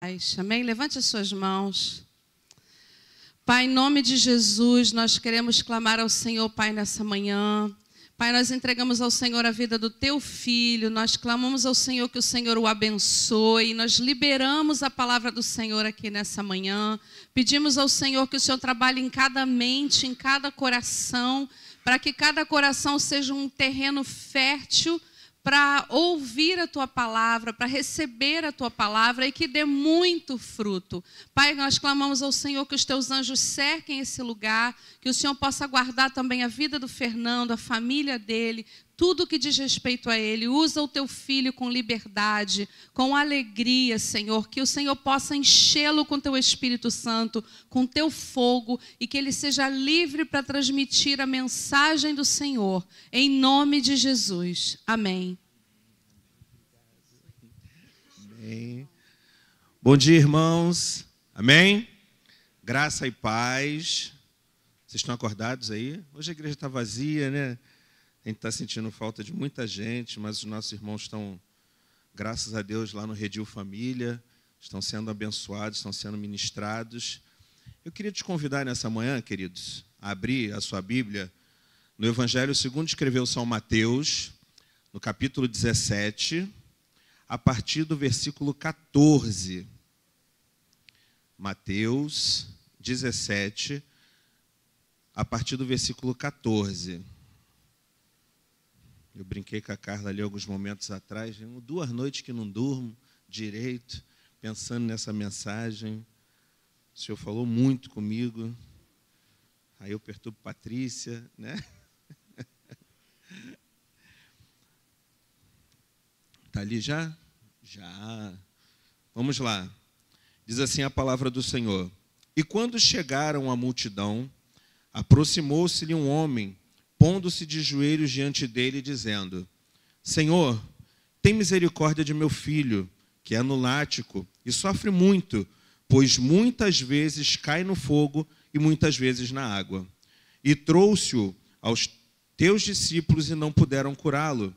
Amém? Levante as suas mãos. Pai, em nome de Jesus, nós queremos clamar ao Senhor, Pai, nessa manhã. Pai, nós entregamos ao Senhor a vida do Teu Filho, nós clamamos ao Senhor que o Senhor o abençoe, nós liberamos a palavra do Senhor aqui nessa manhã. Pedimos ao Senhor que o Senhor trabalhe em cada mente, em cada coração, para que cada coração seja um terreno fértil para ouvir a Tua palavra, para receber a Tua palavra e que dê muito fruto. Pai, nós clamamos ao Senhor que os Teus anjos cerquem esse lugar, que o Senhor possa guardar também a vida do Fernando, a família dele, tudo que diz respeito a ele. Usa o Teu Filho com liberdade, com alegria, Senhor, que o Senhor possa enchê-lo com Teu Espírito Santo, com Teu fogo, e que ele seja livre para transmitir a mensagem do Senhor, em nome de Jesus. Amém. Amém. Bom dia, irmãos. Amém? Graça e paz. Vocês estão acordados aí? Hoje a igreja está vazia, né? A gente está sentindo falta de muita gente, mas os nossos irmãos estão, graças a Deus, lá no Redil Família, estão sendo abençoados, estão sendo ministrados. Eu queria te convidar nessa manhã, queridos, a abrir a sua Bíblia no Evangelho segundo escreveu São Mateus, no capítulo 17, a partir do versículo 14. Mateus 17, a partir do versículo 14. Eu brinquei com a Carla ali alguns momentos atrás, 2 noites que não durmo direito, pensando nessa mensagem. O Senhor falou muito comigo. Aí eu perturbo Patrícia, né? Está ali já? Já. Vamos lá. Diz assim a palavra do Senhor. E quando chegaram à multidão, aproximou-se-lhe um homem, pondo-se de joelhos diante dele, dizendo: Senhor, tem misericórdia de meu filho, que é lunático e sofre muito, pois muitas vezes cai no fogo e muitas vezes na água. E trouxe-o aos teus discípulos e não puderam curá-lo.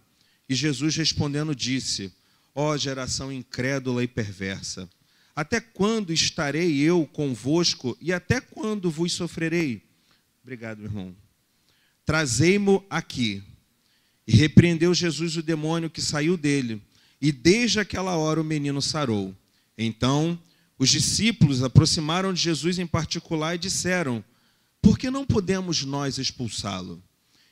E Jesus respondendo disse: Ó geração incrédula e perversa, até quando estarei eu convosco e até quando vos sofrerei? Obrigado, irmão. Trazei-mo aqui. E repreendeu Jesus o demônio que saiu dele, e desde aquela hora o menino sarou. Então os discípulos aproximaram de Jesus em particular e disseram: Por que não podemos nós expulsá-lo?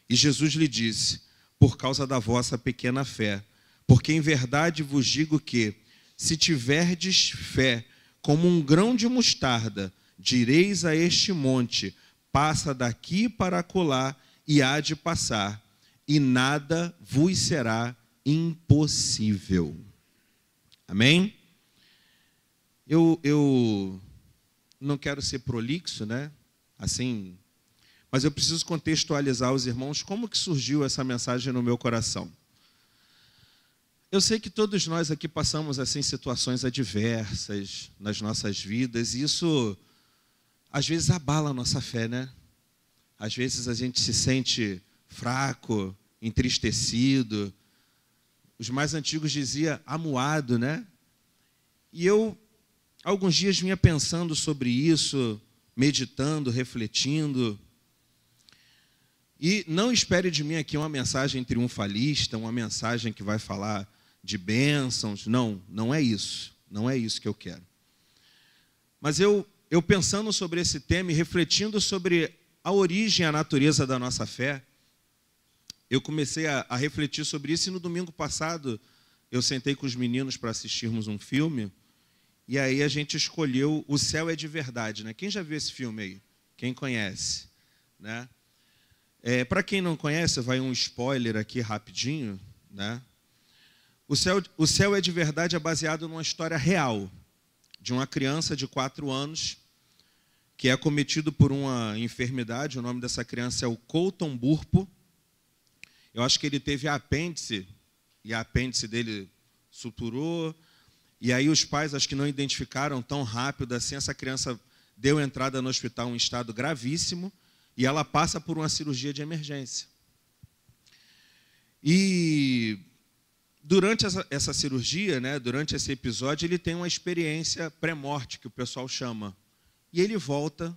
E Jesus lhe disse: Por causa da vossa pequena fé. Porque em verdade vos digo que, se tiverdes fé como um grão de mostarda, direis a este monte: passa daqui para acolá, e há de passar, e nada vos será impossível. Amém? Eu não quero ser prolixo, né? Assim, mas eu preciso contextualizar os irmãos como que surgiu essa mensagem no meu coração. Eu sei que todos nós aqui passamos assim situações adversas nas nossas vidas, e isso às vezes abala a nossa fé, né? Às vezes a gente se sente fraco, entristecido. Os mais antigos diziam amuado, né? E eu, alguns dias, vinha pensando sobre isso, meditando, refletindo. E não espere de mim aqui uma mensagem triunfalista, uma mensagem que vai falar de bênçãos. Não, não é isso. Não é isso que eu quero. Mas eu pensando sobre esse tema e refletindo sobre a origem e a natureza da nossa fé, eu comecei a refletir sobre isso, e no domingo passado eu sentei com os meninos para assistirmos um filme, e aí a gente escolheu O Céu é de Verdade, né? Quem já viu esse filme aí? Quem conhece? Né? Para quem não conhece, vai um spoiler aqui rapidinho, né? O Céu é de Verdade é baseado numa história real, de uma criança de 4 anos, que é acometido por uma enfermidade. O nome dessa criança é o Colton Burpo. Eu acho que ele teve apêndice, e a apêndice dele suturou, e aí os pais acho que não identificaram tão rápido assim. Essa criança deu entrada no hospital em estado gravíssimo, e ela passa por uma cirurgia de emergência. E durante essa cirurgia, né, durante esse episódio, ele tem uma experiência pré-morte, que o pessoal chama. E ele volta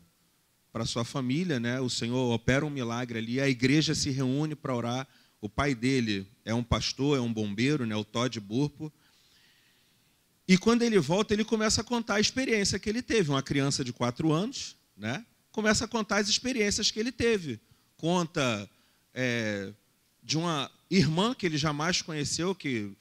para sua família, né? O Senhor opera um milagre ali, a igreja se reúne para orar. O pai dele é um pastor, é um bombeiro, né? O Todd Burpo. E quando ele volta, ele começa a contar a experiência que ele teve. Uma criança de 4 anos, né? Começa a contar as experiências que ele teve. Conta de uma irmã que ele jamais conheceu, que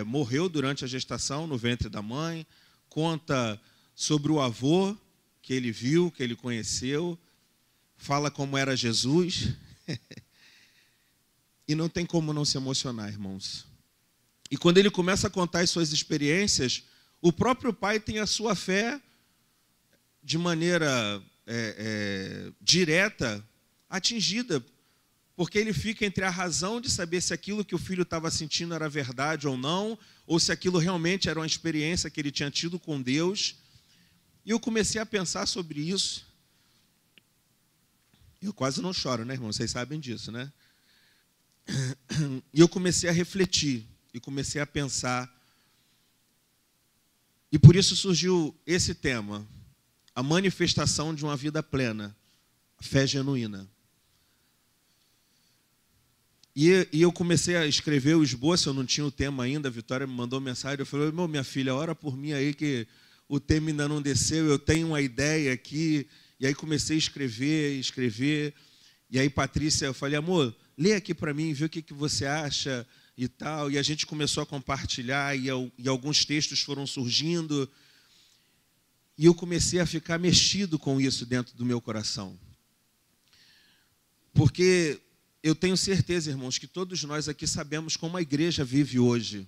morreu durante a gestação no ventre da mãe. Conta sobre o avô que ele viu, que ele conheceu. Fala como era Jesus. E não tem como não se emocionar, irmãos. E quando ele começa a contar as suas experiências, o próprio pai tem a sua fé de maneira direta atingida, porque ele fica entre a razão de saber se aquilo que o filho estava sentindo era verdade ou não, ou se aquilo realmente era uma experiência que ele tinha tido com Deus. E eu comecei a pensar sobre isso. Eu quase não choro, né, irmão? Vocês sabem disso, né? E eu comecei a refletir, e comecei a pensar. E por isso surgiu esse tema, a manifestação de uma vida plena, a fé genuína. E eu comecei a escrever o esboço, eu não tinha o tema ainda, a Vitória me mandou mensagem, eu falei, minha filha, ora por mim aí que o tema ainda não desceu, eu tenho uma ideia aqui. E aí comecei a escrever. E aí, Patrícia, eu falei, amor, lê aqui para mim, vê o que você acha e tal. E a gente começou a compartilhar e alguns textos foram surgindo. E eu comecei a ficar mexido com isso dentro do meu coração. Porque eu tenho certeza, irmãos, que todos nós aqui sabemos como a igreja vive hoje.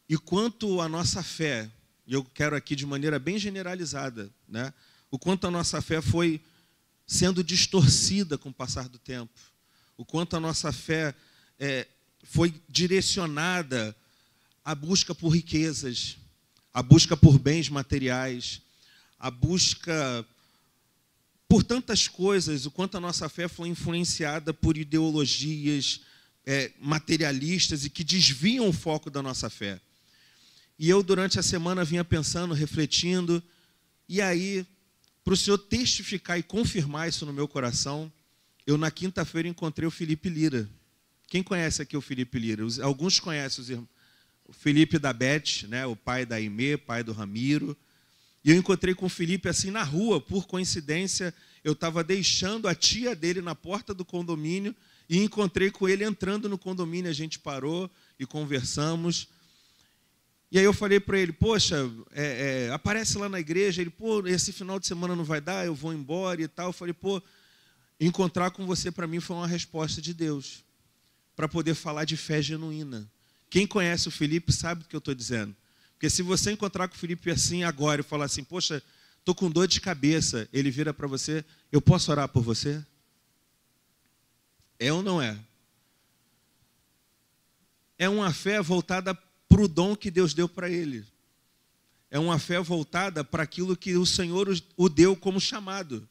E quanto a nossa fé, e eu quero aqui de maneira bem generalizada, né? O quanto a nossa fé foi sendo distorcida com o passar do tempo. O quanto a nossa fé foi direcionada à busca por riquezas, à busca por bens materiais, à busca por tantas coisas, o quanto a nossa fé foi influenciada por ideologias materialistas e que desviam o foco da nossa fé. E eu, durante a semana, vinha pensando, refletindo, e aí, para o Senhor testificar e confirmar isso no meu coração, eu, na quinta-feira, encontrei o Felipe Lira. Quem conhece aqui o Felipe Lira? Alguns conhecem o Felipe da Beth, né, o pai da Aimee, pai do Ramiro. E eu encontrei com o Felipe assim na rua, por coincidência, eu estava deixando a tia dele na porta do condomínio e encontrei com ele entrando no condomínio, a gente parou e conversamos. E aí eu falei para ele, poxa, aparece lá na igreja. Ele, esse final de semana não vai dar, eu vou embora e tal. Eu falei, encontrar com você para mim foi uma resposta de Deus, para poder falar de fé genuína. Quem conhece o Felipe sabe o que eu estou dizendo. Porque se você encontrar com o Felipe assim agora e falar assim, poxa, estou com dor de cabeça, ele vira para você, eu posso orar por você? É ou não é? É uma fé voltada para o dom que Deus deu para ele. É uma fé voltada para aquilo que o Senhor o deu como chamado.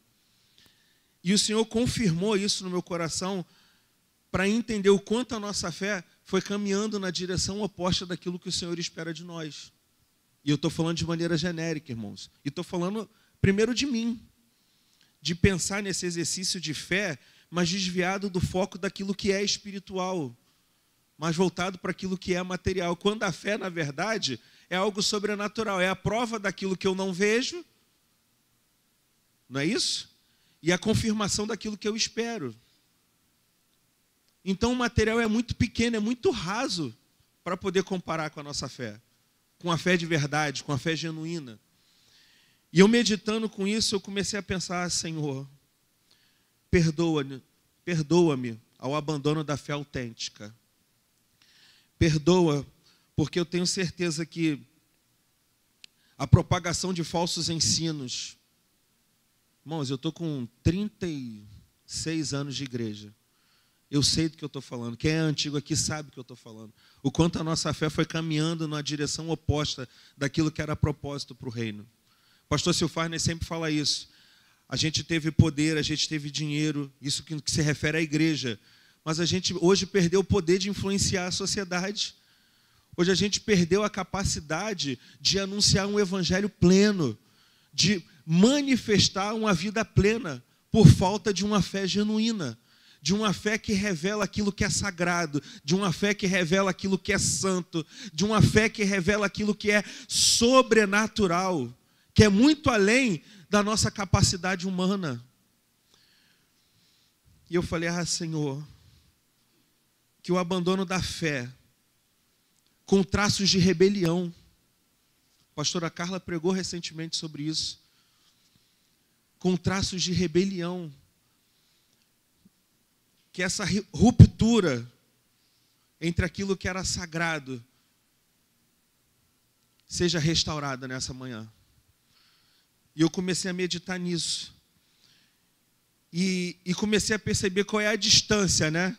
E o Senhor confirmou isso no meu coração para entender o quanto a nossa fé foi caminhando na direção oposta daquilo que o Senhor espera de nós. E eu estou falando de maneira genérica, irmãos. E estou falando primeiro de mim, de pensar nesse exercício de fé, mas desviado do foco daquilo que é espiritual, mas voltado para aquilo que é material. Quando a fé, na verdade, é algo sobrenatural, é a prova daquilo que eu não vejo, não é isso? E a confirmação daquilo que eu espero. Então o material é muito pequeno, é muito raso para poder comparar com a nossa fé, com a fé de verdade, com a fé genuína. E eu meditando com isso, eu comecei a pensar, Senhor, perdoa-me ao abandono da fé autêntica. Perdoa, porque eu tenho certeza que a propagação de falsos ensinos... Irmãos, eu estou com 36 anos de igreja. Eu sei do que eu estou falando. Quem é antigo aqui sabe do que eu estou falando. O quanto a nossa fé foi caminhando na direção oposta daquilo que era propósito para o reino. O pastor Silfarney sempre fala isso. A gente teve poder, a gente teve dinheiro, isso que se refere à igreja. Mas a gente hoje perdeu o poder de influenciar a sociedade. Hoje a gente perdeu a capacidade de anunciar um evangelho pleno, de manifestar uma vida plena, por falta de uma fé genuína, de uma fé que revela aquilo que é sagrado, de uma fé que revela aquilo que é santo, de uma fé que revela aquilo que é sobrenatural, que é muito além da nossa capacidade humana. E eu falei, Senhor, que o abandono da fé, com traços de rebelião, a pastora Carla pregou recentemente sobre isso, com traços de rebelião, que essa ruptura entre aquilo que era sagrado seja restaurada nessa manhã. E eu comecei a meditar nisso. E comecei a perceber qual é a distância, né,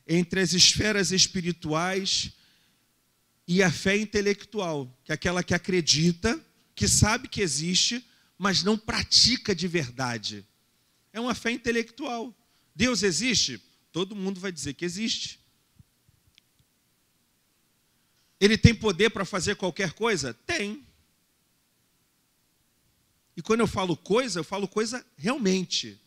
entre as esferas espirituais e a fé intelectual, que é aquela que acredita, que sabe que existe, mas não pratica de verdade. É uma fé intelectual. Deus existe? Todo mundo vai dizer que existe. Ele tem poder para fazer qualquer coisa? Tem. E quando eu falo coisa realmente.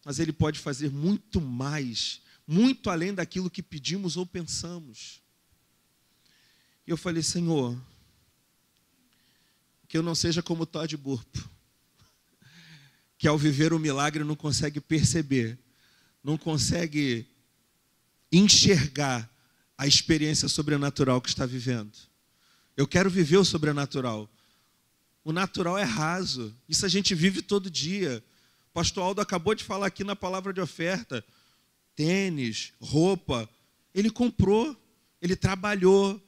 Mas Ele pode fazer muito mais, muito além daquilo que pedimos ou pensamos. E eu falei, Senhor, que eu não seja como Todd Burpo, que ao viver o milagre não consegue perceber, não consegue enxergar a experiência sobrenatural que está vivendo. Eu quero viver o sobrenatural. O natural é raso, isso a gente vive todo dia. O pastor Aldo acabou de falar aqui na palavra de oferta, tênis, roupa, ele comprou, ele trabalhou.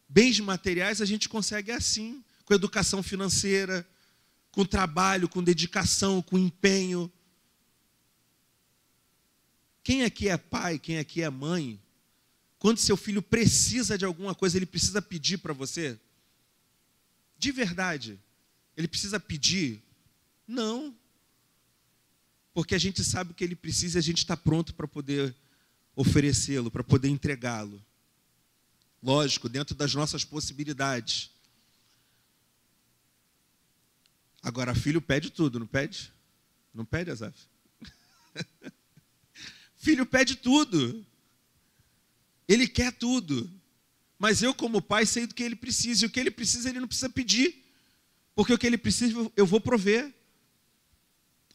Bens materiais a gente consegue assim, com educação financeira, com trabalho, com dedicação, com empenho. Quem aqui é pai, quem aqui é mãe, quando seu filho precisa de alguma coisa, ele precisa pedir para você? De verdade, ele precisa pedir? Não. Porque a gente sabe o que ele precisa e a gente está pronto para poder oferecê-lo, para poder entregá-lo. Lógico, dentro das nossas possibilidades. Agora, filho pede tudo, não pede? Não pede, Azaf? Filho pede tudo. Ele quer tudo. Mas eu, como pai, sei do que ele precisa. E o que ele precisa, ele não precisa pedir. Porque o que ele precisa, eu vou prover.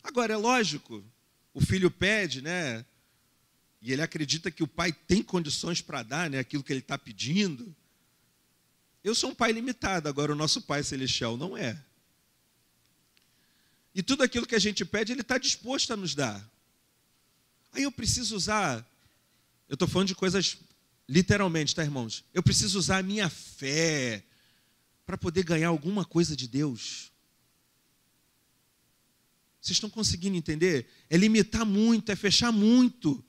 Agora, é lógico, o filho pede, né? E ele acredita que o pai tem condições para dar, né, aquilo que ele está pedindo. Eu sou um pai limitado, agora o nosso Pai Celestial não é. E tudo aquilo que a gente pede, Ele está disposto a nos dar. Aí eu preciso usar, eu estou falando de coisas literalmente, tá, irmãos? Eu preciso usar a minha fé para poder ganhar alguma coisa de Deus. Vocês estão conseguindo entender? É limitar muito, é fechar muito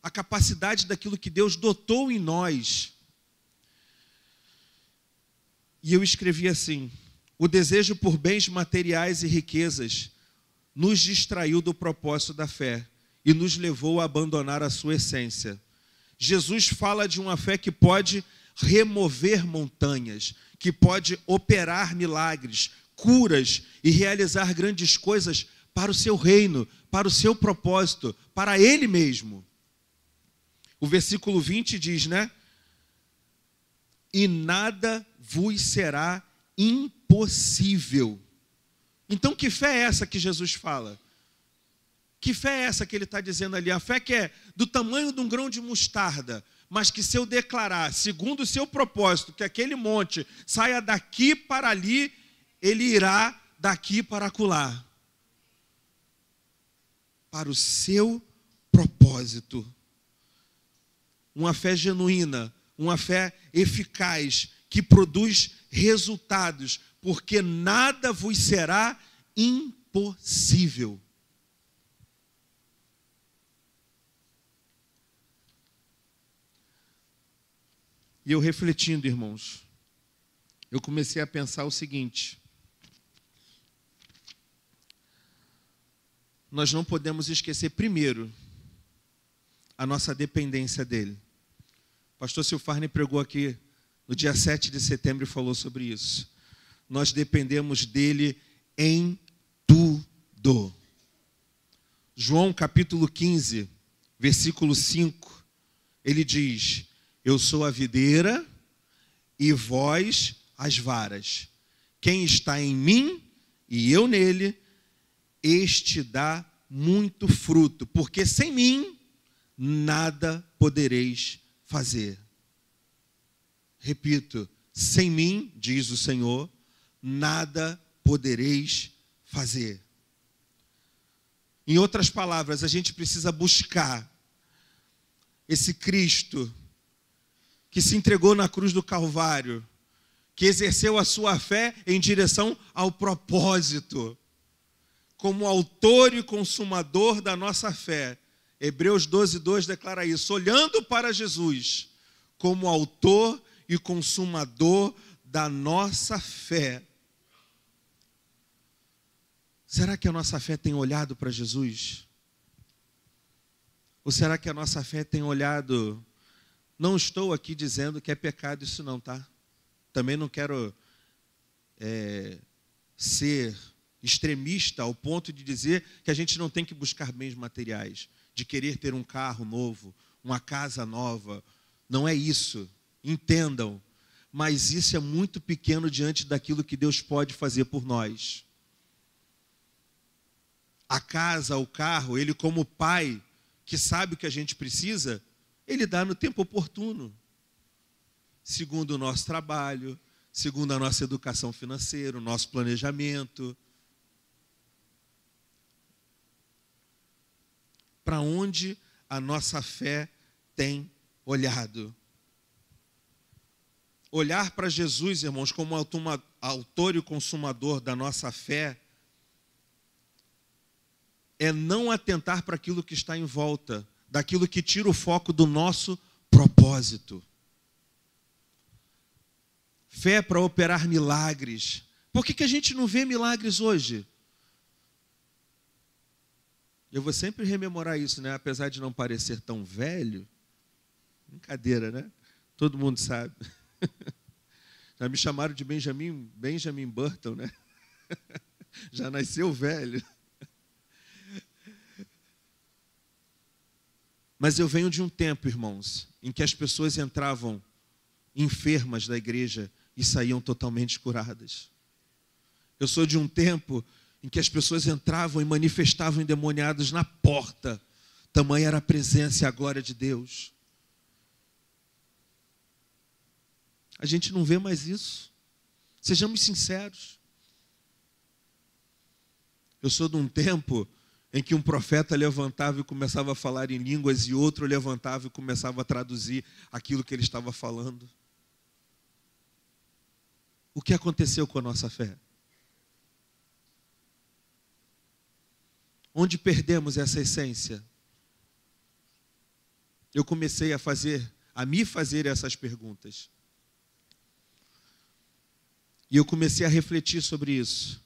a capacidade daquilo que Deus dotou em nós. E eu escrevi assim: o desejo por bens materiais e riquezas nos distraiu do propósito da fé e nos levou a abandonar a sua essência. Jesus fala de uma fé que pode remover montanhas, que pode operar milagres, curas e realizar grandes coisas para o seu reino, para o seu propósito, para Ele mesmo. O versículo 20 diz, né? E nada vos será impossível. Então, que fé é essa que Jesus fala? Que fé é essa que ele está dizendo ali? A fé que é do tamanho de um grão de mostarda, mas que se eu declarar, segundo o seu propósito, que aquele monte saia daqui para ali, ele irá daqui para acolá. Para o seu propósito. Uma fé genuína, uma fé eficaz, que produz resultados, porque nada vos será impossível. E eu refletindo, irmãos, eu comecei a pensar o seguinte: nós não podemos esquecer, primeiro, a nossa dependência dele. O pastor Silfarne pregou aqui no dia 7 de setembro e falou sobre isso. Nós dependemos dele em tudo. João capítulo 15, versículo 5, ele diz: eu sou a videira e vós as varas. Quem está em mim e eu nele, este dá muito fruto, porque sem mim nada podereis fazer. Repito, sem mim, diz o Senhor, nada podereis fazer. Em outras palavras, a gente precisa buscar esse Cristo que se entregou na cruz do Calvário, que exerceu a sua fé em direção ao propósito, como autor e consumador da nossa fé. Hebreus 12:2 declara isso, olhando para Jesus, como autor e consumador da nossa fé. Será que a nossa fé tem olhado para Jesus? Ou será que a nossa fé tem olhado... Não estou aqui dizendo que é pecado isso não, tá? Também não quero ser extremista ao ponto de dizer que a gente não tem que buscar bens materiais, de querer ter um carro novo, uma casa nova. Não é isso, entendam. Mas isso é muito pequeno diante daquilo que Deus pode fazer por nós. A casa, o carro, Ele como pai, que sabe o que a gente precisa, Ele dá no tempo oportuno. Segundo o nosso trabalho, segundo a nossa educação financeira, o nosso planejamento. Para onde a nossa fé tem olhado? Olhar para Jesus, irmãos, como autor e consumador da nossa fé, é não atentar para aquilo que está em volta, daquilo que tira o foco do nosso propósito. Fé para operar milagres. Por que a gente não vê milagres hoje? Eu vou sempre rememorar isso, né? Apesar de não parecer tão velho. Brincadeira, né? Todo mundo sabe. Já me chamaram de Benjamin Button, né? Já nasceu velho. Mas eu venho de um tempo, irmãos, em que as pessoas entravam enfermas da igreja e saíam totalmente curadas. Eu sou de um tempo em que as pessoas entravam e manifestavam endemoniados na porta. Tamanha era a presença e a glória de Deus. A gente não vê mais isso. Sejamos sinceros. Eu sou de um tempo em que um profeta levantava e começava a falar em línguas e outro levantava e começava a traduzir aquilo que ele estava falando. O que aconteceu com a nossa fé? Onde perdemos essa essência? Eu comecei a me fazer essas perguntas. E eu comecei a refletir sobre isso.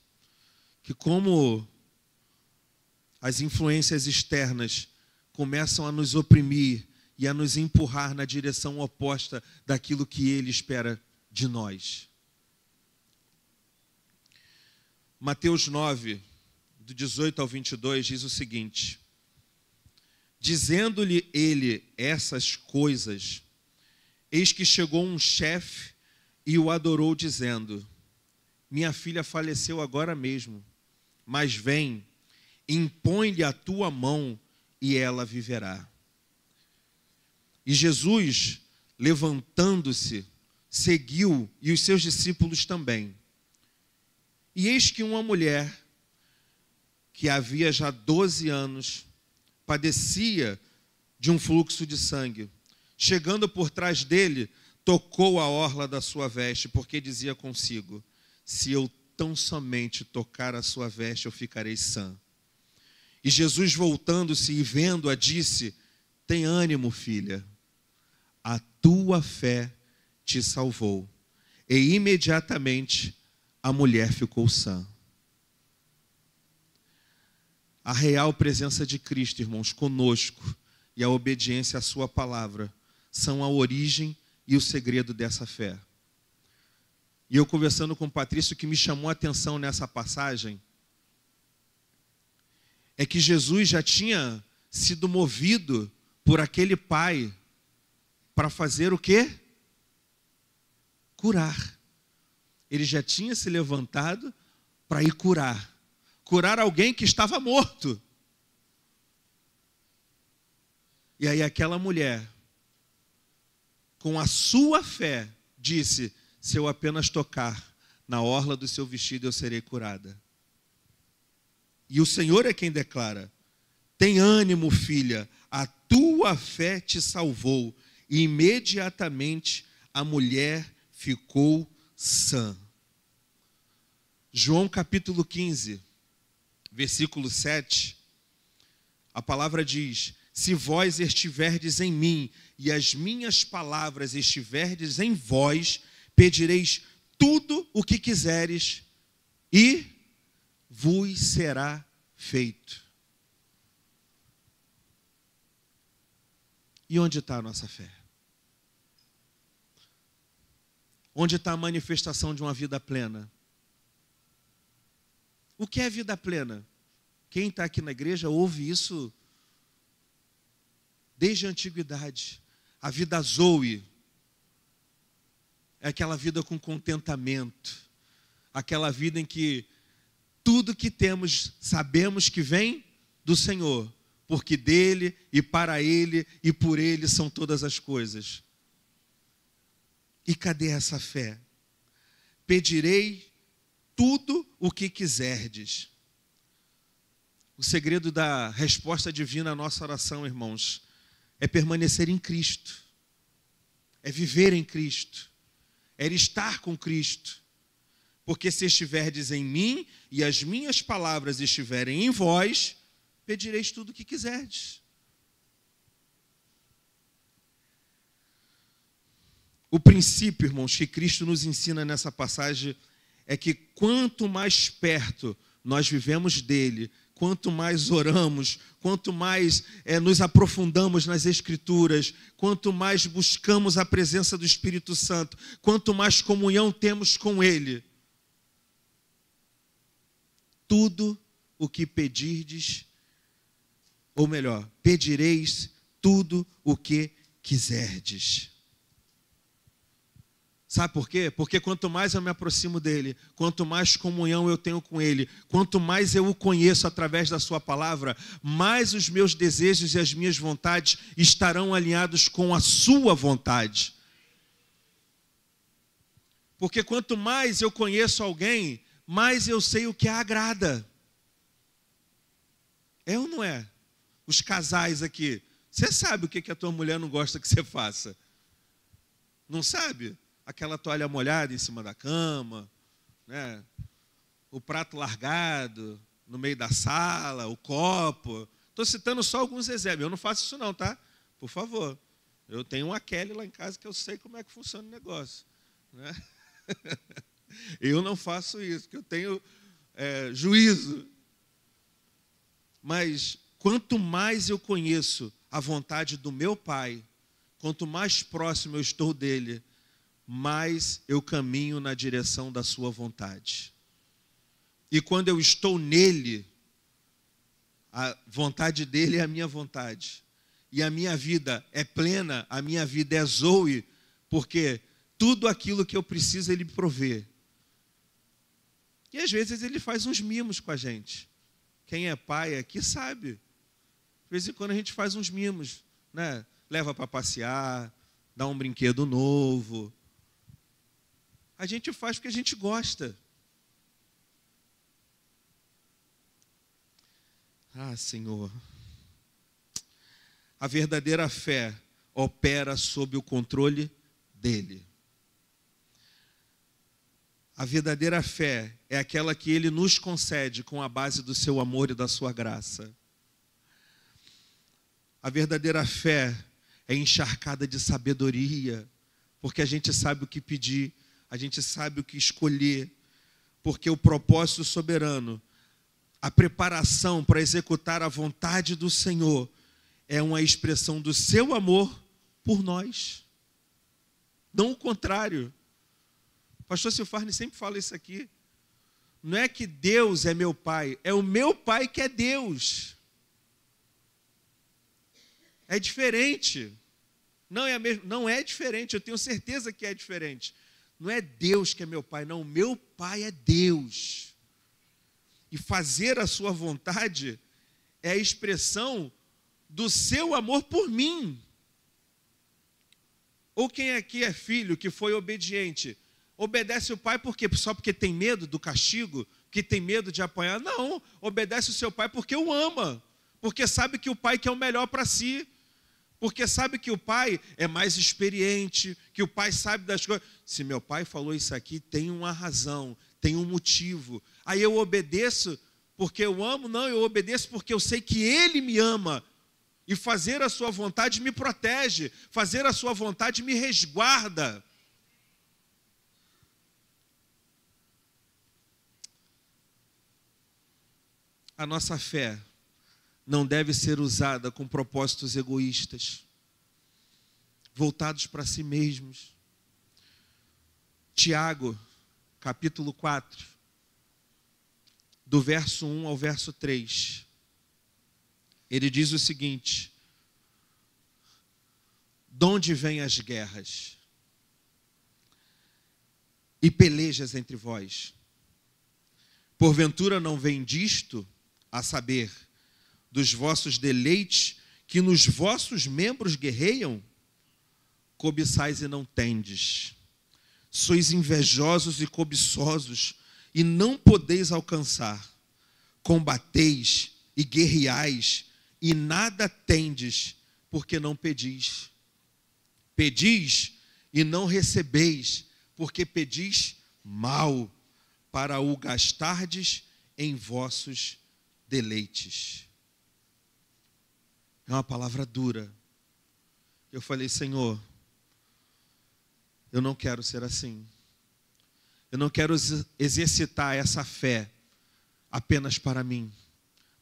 Que como as influências externas começam a nos oprimir e a nos empurrar na direção oposta daquilo que Ele espera de nós. Mateus 9, do 18 ao 22, diz o seguinte: dizendo-lhe ele essas coisas, eis que chegou um chefe e o adorou, dizendo: minha filha faleceu agora mesmo, mas vem, impõe-lhe a tua mão e ela viverá. E Jesus, levantando-se, seguiu, e os seus discípulos também. E eis que uma mulher, que havia já 12 anos, padecia de um fluxo de sangue, chegando por trás dele, tocou a orla da sua veste, porque dizia consigo: se eu tão somente tocar a sua veste, eu ficarei sã. E Jesus, voltando-se e vendo-a, disse: tem ânimo, filha, a tua fé te salvou. E imediatamente a mulher ficou sã. A real presença de Cristo, irmãos, conosco, e a obediência à sua palavra, são a origem e o segredo dessa fé. E eu conversando com o Patrício, o que me chamou a atenção nessa passagem é que Jesus já tinha sido movido por aquele pai para fazer o quê? Curar. Ele já tinha se levantado para ir curar. Curar alguém que estava morto. E aí aquela mulher, com a sua fé, disse: se eu apenas tocar na orla do seu vestido, eu serei curada. E o Senhor é quem declara: tem ânimo, filha, a tua fé te salvou. E imediatamente a mulher ficou sã. João capítulo 15, versículo 7, a palavra diz: se vós estiverdes em mim e as minhas palavras estiverdes em vós, pedireis tudo o que quiseres e vos será feito. E onde está a nossa fé? Onde está a manifestação de uma vida plena? O que é vida plena? Quem está aqui na igreja ouve isso desde a antiguidade. A vida Zoe é aquela vida com contentamento, aquela vida em que tudo que temos sabemos que vem do Senhor, porque dele e para ele e por ele são todas as coisas. E cadê essa fé? Pedirei tudo o que quiserdes. O segredo da resposta divina à nossa oração, irmãos, é permanecer em Cristo, é viver em Cristo, é estar com Cristo. Porque se estiverdes em mim e as minhas palavras estiverem em vós, pedireis tudo o que quiserdes. O princípio, irmãos, que Cristo nos ensina nessa passagem é que quanto mais perto nós vivemos dele, quanto mais oramos, quanto mais nos aprofundamos nas Escrituras, quanto mais buscamos a presença do Espírito Santo, quanto mais comunhão temos com ele, tudo o que pedirdes, ou melhor, pedireis tudo o que quiserdes. Sabe por quê? Porque quanto mais eu me aproximo dele, quanto mais comunhão eu tenho com ele, quanto mais eu o conheço através da sua palavra, mais os meus desejos e as minhas vontades estarão alinhados com a sua vontade. Porque quanto mais eu conheço alguém, mais eu sei o que a agrada. É ou não é? Os casais aqui, você sabe o que a tua mulher não gosta que você faça? Não sabe? Aquela toalha molhada em cima da cama, né? O prato largado no meio da sala, o copo. Estou citando só alguns exemplos. Eu não faço isso não, tá? Por favor. Eu tenho uma Kelly lá em casa que eu sei como é que funciona o negócio, né? Eu não faço isso, porque eu tenho juízo. Mas quanto mais eu conheço a vontade do meu Pai, quanto mais próximo eu estou dele, mais eu caminho na direção da sua vontade. E quando eu estou nele, a vontade dele é a minha vontade. E a minha vida é plena, a minha vida é Zoe, porque tudo aquilo que eu preciso ele provê. E às vezes ele faz uns mimos com a gente. Quem é pai aqui sabe. De vez em quando a gente faz uns mimos, né? Leva para passear, dá um brinquedo novo. A gente faz porque a gente gosta. Ah, Senhor. A verdadeira fé opera sob o controle dele. A verdadeira fé é aquela que ele nos concede com a base do seu amor e da sua graça. A verdadeira fé é encharcada de sabedoria, porque a gente sabe o que pedir, a gente sabe o que escolher, porque o propósito soberano, a preparação para executar a vontade do Senhor, é uma expressão do seu amor por nós. Não o contrário. O pastor Silfarne sempre fala isso aqui. Não é que Deus é meu pai, é o meu pai que é Deus. É diferente. Não é diferente, eu tenho certeza que é diferente. Não é Deus que é meu pai, não, meu pai é Deus. E fazer a sua vontade é a expressão do seu amor por mim. Ou quem aqui é filho que foi obediente, obedece o pai por quê? Só porque tem medo do castigo, porque tem medo de apanhar? Não, obedece o seu pai porque o ama, porque sabe que o pai quer o melhor para si, porque sabe que o pai é mais experiente, que o pai sabe das coisas. Se meu pai falou isso aqui, tem uma razão, tem um motivo. Aí eu obedeço porque eu amo? Não, eu obedeço porque eu sei que ele me ama. E fazer a sua vontade me protege, fazer a sua vontade me resguarda. A nossa fé não deve ser usada com propósitos egoístas, voltados para si mesmos. Tiago, capítulo 4, do verso 1 ao verso 3. Ele diz o seguinte: de onde vêm as guerras e pelejas entre vós? Porventura não vem disto, a saber, dos vossos deleites, que nos vossos membros guerreiam? Cobiçais e não tendes. Sois invejosos e cobiçosos, e não podeis alcançar. Combateis e guerreais, e nada tendes, porque não pedis. Pedis e não recebeis, porque pedis mal, para o gastardes em vossos deleites. É uma palavra dura. Eu falei: Senhor, eu não quero ser assim. Eu não quero exercitar essa fé apenas para mim,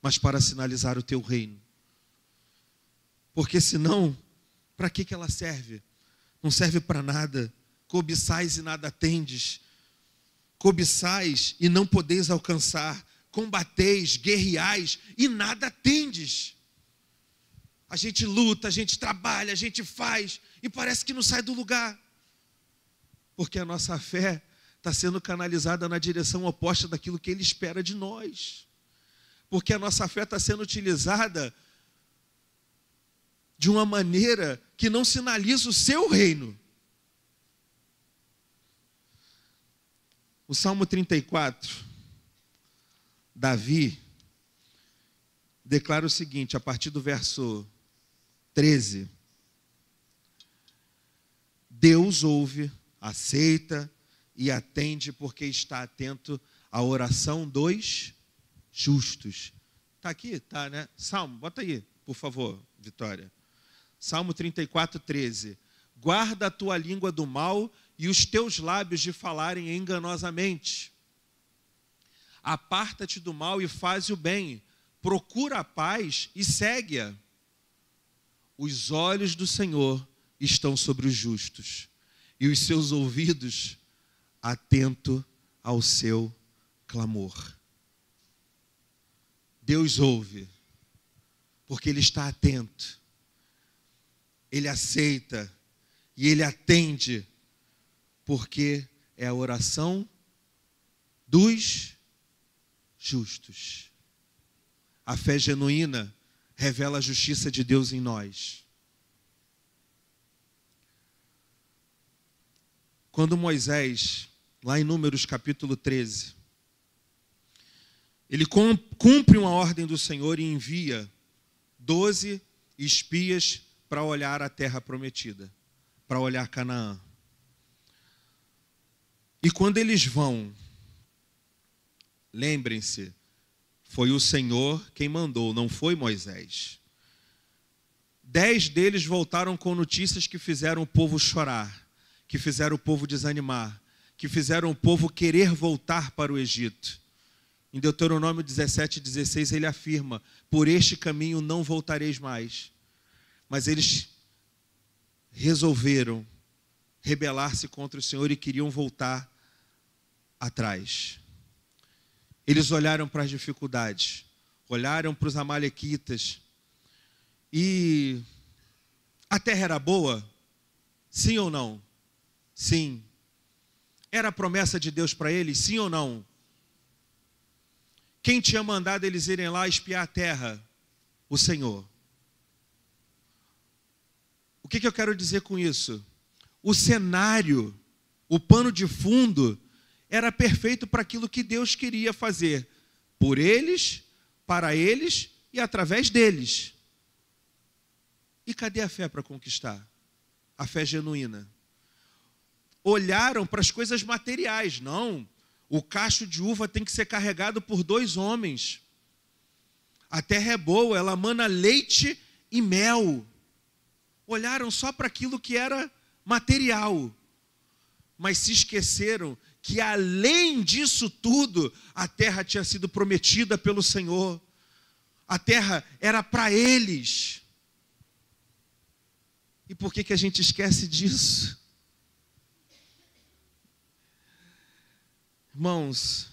mas para sinalizar o teu reino. Porque senão, para que ela serve? Não serve para nada. Cobiçais e nada tendes. Cobiçais e não podeis alcançar. Combateis, guerreais e nada tendes. A gente luta, a gente trabalha, a gente faz e parece que não sai do lugar. Porque a nossa fé está sendo canalizada na direção oposta daquilo que Ele espera de nós. Porque a nossa fé está sendo utilizada de uma maneira que não sinaliza o seu reino. O Salmo 34, Davi declara o seguinte, a partir do verso 13: Deus ouve, aceita e atende, porque está atento à oração dos justos. Está aqui? Está, né? Salmo, bota aí, por favor, Vitória. Salmo 34, 13. Guarda a tua língua do mal e os teus lábios de falarem enganosamente. Aparta-te do mal e faz o bem. Procura a paz e segue-a. Os olhos do Senhor estão sobre os justos, e os seus ouvidos atentos ao seu clamor. Deus ouve, porque Ele está atento. Ele aceita e Ele atende, porque é a oração dos justos. A fé genuína revela a justiça de Deus em nós. Quando Moisés, lá em Números capítulo 13, ele cumpre uma ordem do Senhor e envia 12 espias para olhar a terra prometida, para olhar Canaã. E quando eles vão, lembrem-se, foi o Senhor quem mandou, não foi Moisés. 10 deles voltaram com notícias que fizeram o povo chorar, que fizeram o povo desanimar, que fizeram o povo querer voltar para o Egito. Em Deuteronômio 17:16 ele afirma: por este caminho não voltareis mais. Mas eles resolveram rebelar-se contra o Senhor e queriam voltar atrás. Eles olharam para as dificuldades, olharam para os amalequitas. E a terra era boa? Sim ou não? Sim. Era a promessa de Deus para eles? Sim ou não? Quem tinha mandado eles irem lá espiar a terra? O Senhor. O que eu quero dizer com isso? O cenário, o pano de fundo, era perfeito para aquilo que Deus queria fazer. Por eles, para eles e através deles. E cadê a fé para conquistar? A fé genuína. Olharam para as coisas materiais. Não, o cacho de uva tem que ser carregado por 2 homens. A terra é boa, ela mana leite e mel. Olharam só para aquilo que era material. Mas se esqueceram que além disso tudo, a terra tinha sido prometida pelo Senhor. A terra era para eles. E por que a gente esquece disso? Irmãos,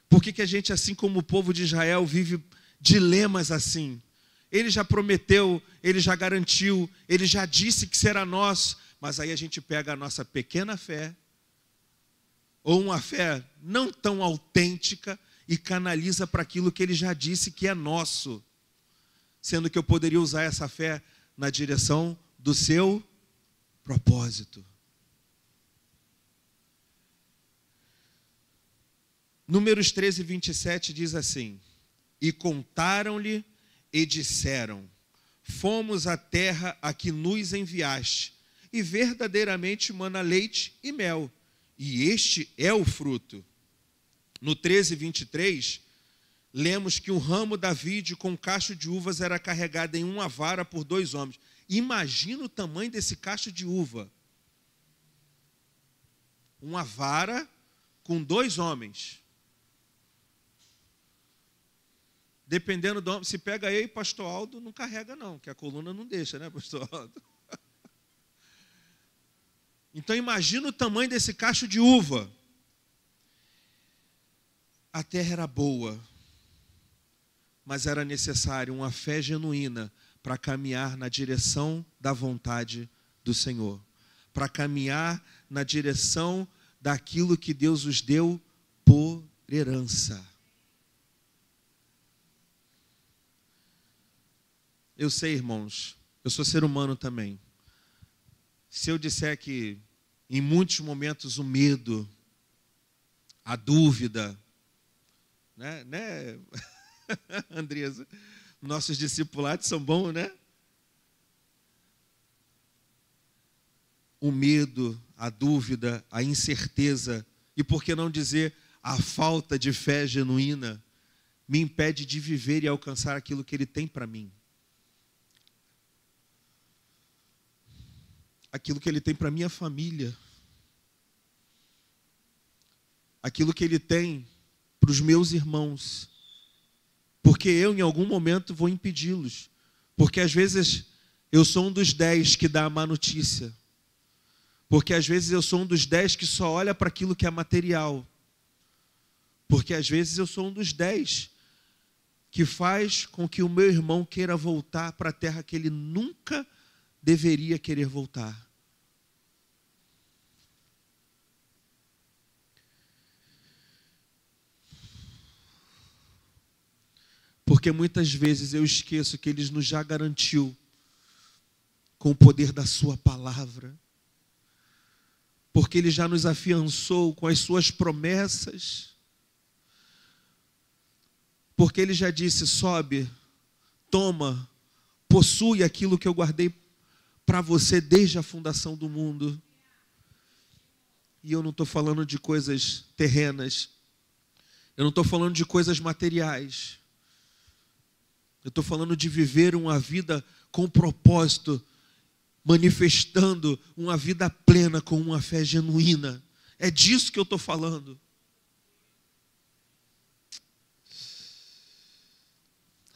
por que a gente, assim como o povo de Israel, vive dilemas assim? Ele já prometeu, ele já garantiu, ele já disse que será nosso, mas aí a gente pega a nossa pequena fé, ou uma fé não tão autêntica, e canaliza para aquilo que ele já disse que é nosso, sendo que eu poderia usar essa fé na direção do seu propósito. Números 13, 27 diz assim: e contaram-lhe e disseram: fomos à terra a que nos enviaste, e verdadeiramente mana leite e mel, e este é o fruto. No 13, 23, lemos que um ramo da vide com um cacho de uvas era carregado em uma vara por 2 homens. Imagina o tamanho desse cacho de uva. Uma vara com 2 homens. Dependendo do homem, se pega eu e pastor Aldo, não carrega não, que a coluna não deixa, né, pastor Aldo? Então imagina o tamanho desse cacho de uva. A terra era boa, mas era necessário uma fé genuína para caminhar na direção da vontade do Senhor, para caminhar na direção daquilo que Deus os deu por herança. Eu sei, irmãos, eu sou ser humano também. Se eu disser que em muitos momentos o medo, a dúvida, né? Andresa, nossos discipulados são bons, né? O medo, a dúvida, a incerteza, e por que não dizer a falta de fé genuína, me impede de viver e alcançar aquilo que Ele tem para mim. Aquilo que Ele tem para minha família. Aquilo que Ele tem para os meus irmãos. Porque eu, em algum momento, vou impedi-los. Porque, às vezes, eu sou um dos 10 que dá a má notícia. Porque, às vezes, eu sou um dos 10 que só olha para aquilo que é material. Porque, às vezes, eu sou um dos 10 que faz com que o meu irmão queira voltar para a terra que ele nunca deveria querer voltar. Porque muitas vezes eu esqueço que Ele nos já garantiu com o poder da sua palavra. Porque Ele já nos afiançou com as suas promessas. Porque Ele já disse: sobe, toma, possui aquilo que eu guardei para você desde a fundação do mundo. E eu não estou falando de coisas terrenas. Eu não estou falando de coisas materiais. Eu estou falando de viver uma vida com propósito, manifestando uma vida plena com uma fé genuína. É disso que eu estou falando.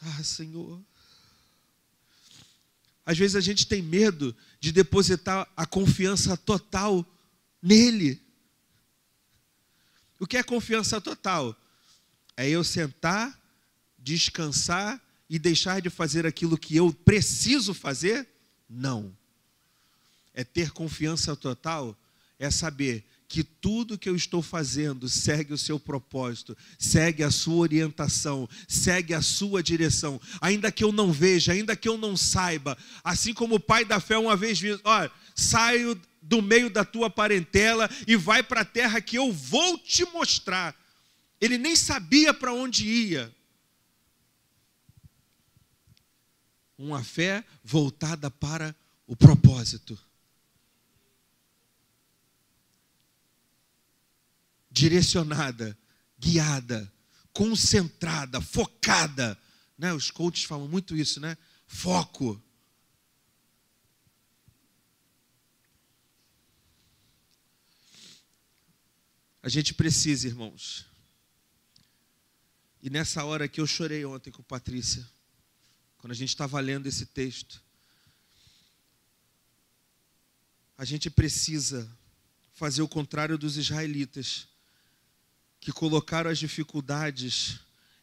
Ah, Senhor. Às vezes a gente tem medo de depositar a confiança total nele. O que é confiança total? É eu sentar, descansar e deixar de fazer aquilo que eu preciso fazer? Não. É ter confiança total, é saber que tudo que eu estou fazendo segue o seu propósito, segue a sua orientação, segue a sua direção. Ainda que eu não veja, ainda que eu não saiba, assim como o pai da fé uma vez disse, olha, saio do meio da tua parentela e vai para a terra que eu vou te mostrar. Ele nem sabia para onde ia. Uma fé voltada para o propósito. Direcionada, guiada, concentrada, focada, né? Os coaches falam muito isso, né? Foco. A gente precisa, irmãos. E nessa hora que eu chorei ontem com Patrícia, quando a gente estava lendo esse texto, a gente precisa fazer o contrário dos israelitas, que colocaram as dificuldades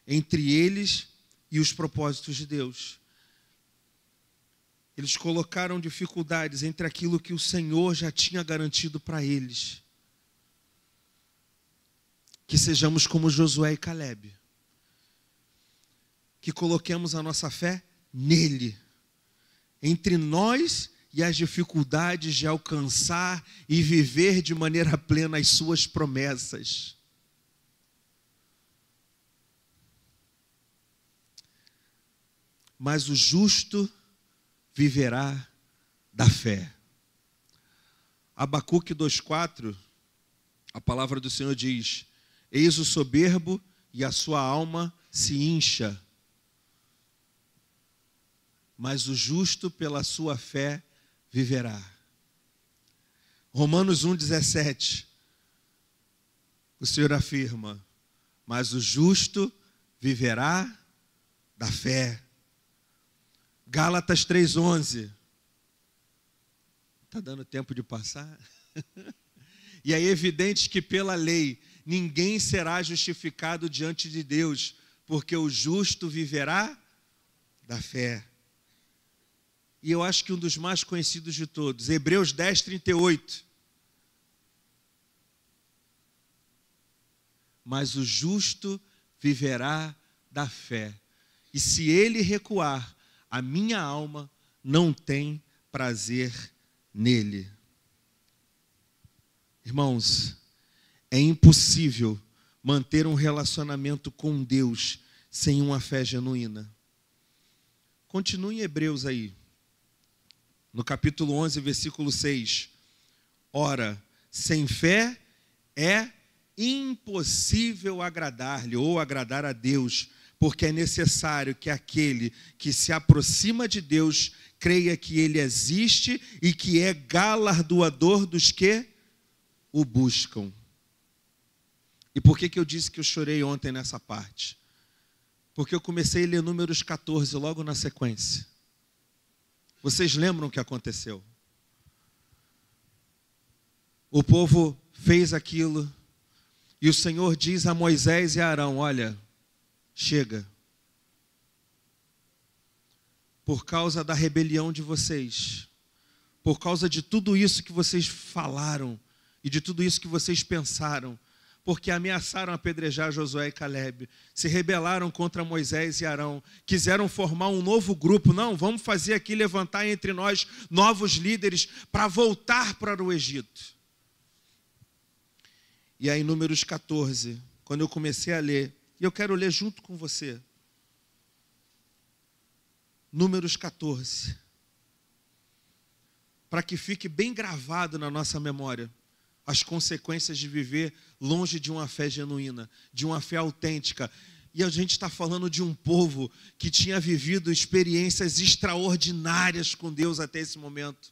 entre eles e os propósitos de Deus. Eles colocaram dificuldades entre aquilo que o Senhor já tinha garantido para eles. Que sejamos como Josué e Calebe. Que coloquemos a nossa fé nele. Entre nós e as dificuldades de alcançar e viver de maneira plena as suas promessas. Mas o justo viverá da fé. Abacuque 2,4, a palavra do Senhor diz, eis o soberbo e a sua alma se incha, mas o justo pela sua fé viverá. Romanos 1,17, o Senhor afirma, mas o justo viverá da fé. Gálatas 3,11. Está dando tempo de passar? E é evidente que pela lei ninguém será justificado diante de Deus, porque o justo viverá da fé. E eu acho que um dos mais conhecidos de todos, Hebreus 10:38. Mas o justo viverá da fé. E se ele recuar, a minha alma não tem prazer nele. Irmãos, é impossível manter um relacionamento com Deus sem uma fé genuína. Continue em Hebreus aí. No capítulo 11, versículo 6. Ora, sem fé é impossível agradar-lhe ou agradar a Deus, porque é necessário que aquele que se aproxima de Deus creia que Ele existe e que é galardoador dos que o buscam. E por que eu disse que eu chorei ontem nessa parte? Porque eu comecei a ler Números 14 logo na sequência. Vocês lembram o que aconteceu? O povo fez aquilo e o Senhor diz a Moisés e a Arão, olha, chega. Por causa da rebelião de vocês, por causa de tudo isso que vocês falaram e de tudo isso que vocês pensaram, porque ameaçaram apedrejar Josué e Calebe, se rebelaram contra Moisés e Arão, quiseram formar um novo grupo, não, vamos fazer aqui, levantar entre nós novos líderes para voltar para o Egito. E aí, Números 14, quando eu comecei a ler, e eu quero ler junto com você, Números 14, para que fique bem gravado na nossa memória as consequências de viver longe de uma fé genuína, de uma fé autêntica. E a gente está falando de um povo que tinha vivido experiências extraordinárias com Deus até esse momento.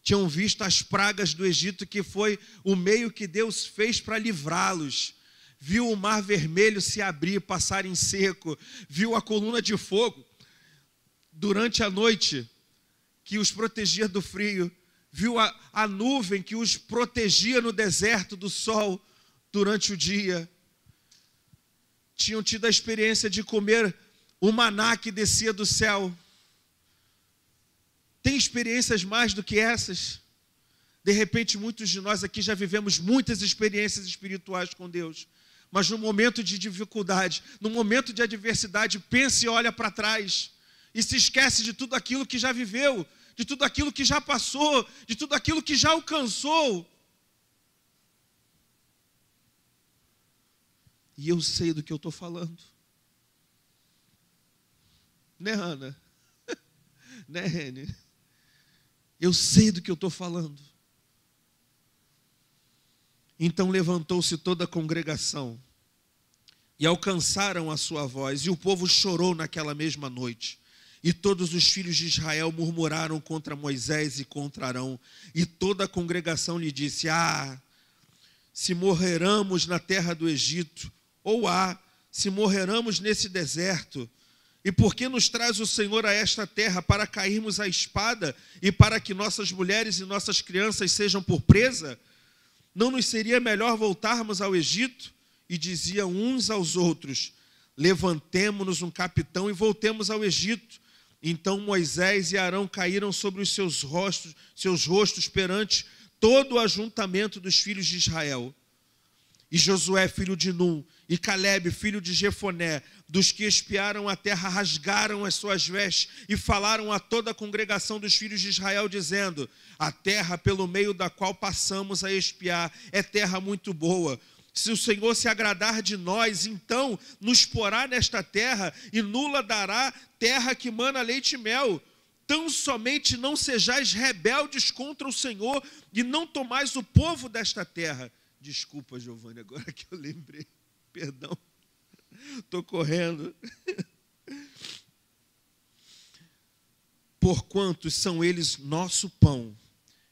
Tinham visto as pragas do Egito, que foi o meio que Deus fez para livrá-los. Viu o mar vermelho se abrir, passar em seco. Viu a coluna de fogo durante a noite que os protegia do frio, viu a nuvem que os protegia no deserto do sol durante o dia. Tinham tido a experiência de comer o maná que descia do céu. Tem experiências mais do que essas? De repente, muitos de nós aqui já vivemos muitas experiências espirituais com Deus. Mas no momento de dificuldade, no momento de adversidade, pensa e olha para trás. E se esquece de tudo aquilo que já viveu, de tudo aquilo que já passou, de tudo aquilo que já alcançou. E eu sei do que eu estou falando. Né, Ana? Né, Rene? Eu sei do que eu estou falando. Então levantou-se toda a congregação e alcançaram a sua voz, e o povo chorou naquela mesma noite. E todos os filhos de Israel murmuraram contra Moisés e contra Arão. E toda a congregação lhe disse: se morreramos na terra do Egito, ou se morreramos nesse deserto, e por que nos traz o Senhor a esta terra para cairmos à espada e para que nossas mulheres e nossas crianças sejam por presa? Não nos seria melhor voltarmos ao Egito? E diziam uns aos outros: levantemo-nos um capitão e voltemos ao Egito. Então Moisés e Arão caíram sobre os seus rostos perante todo o ajuntamento dos filhos de Israel. E Josué, filho de Num, e Calebe, filho de Jefoné, dos que espiaram a terra, rasgaram as suas vestes e falaram a toda a congregação dos filhos de Israel, dizendo: a terra pelo meio da qual passamos a espiar é terra muito boa. Se o Senhor se agradar de nós, então nos porá nesta terra e nula dará terra que mana leite e mel. Tão somente não sejais rebeldes contra o Senhor e não tomais o povo desta terra. Desculpa, Giovanni, agora que eu lembrei. Perdão. Estou correndo. Porquanto são eles nosso pão,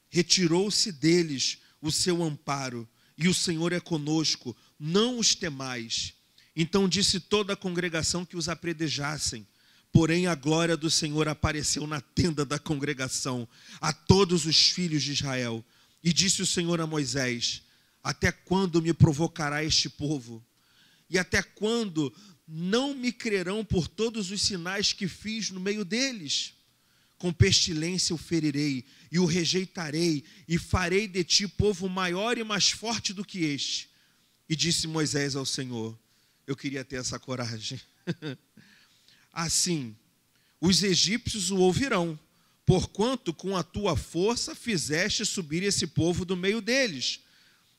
retirou-se deles o seu amparo, e o Senhor é conosco, não os temais. Então disse toda a congregação que os apredejassem. Porém a glória do Senhor apareceu na tenda da congregação a todos os filhos de Israel. E disse o Senhor a Moisés: até quando me provocará este povo? E até quando não me crerão por todos os sinais que fiz no meio deles? Com pestilência o ferirei e o rejeitarei, e farei de ti povo maior e mais forte do que este. E disse Moisés ao Senhor: eu queria ter essa coragem. Assim, os egípcios o ouvirão, porquanto com a tua força fizeste subir esse povo do meio deles.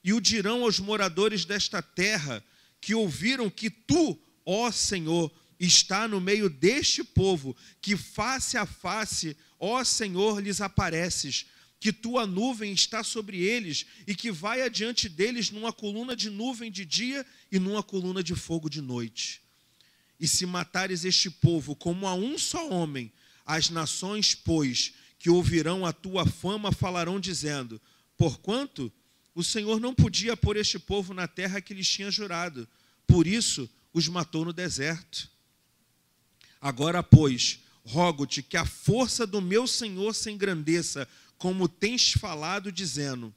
E o dirão aos moradores desta terra, que ouviram que tu, ó Senhor, está no meio deste povo, que face a face, ó Senhor, lhes apareces, que tua nuvem está sobre eles, e que vai adiante deles numa coluna de nuvem de dia e numa coluna de fogo de noite. E se matares este povo como a um só homem, as nações, pois, que ouvirão a tua fama, falarão dizendo: porquanto o Senhor não podia pôr este povo na terra que lhes tinha jurado, por isso os matou no deserto. Agora, pois, rogo-te que a força do meu Senhor se engrandeça, como tens falado, dizendo: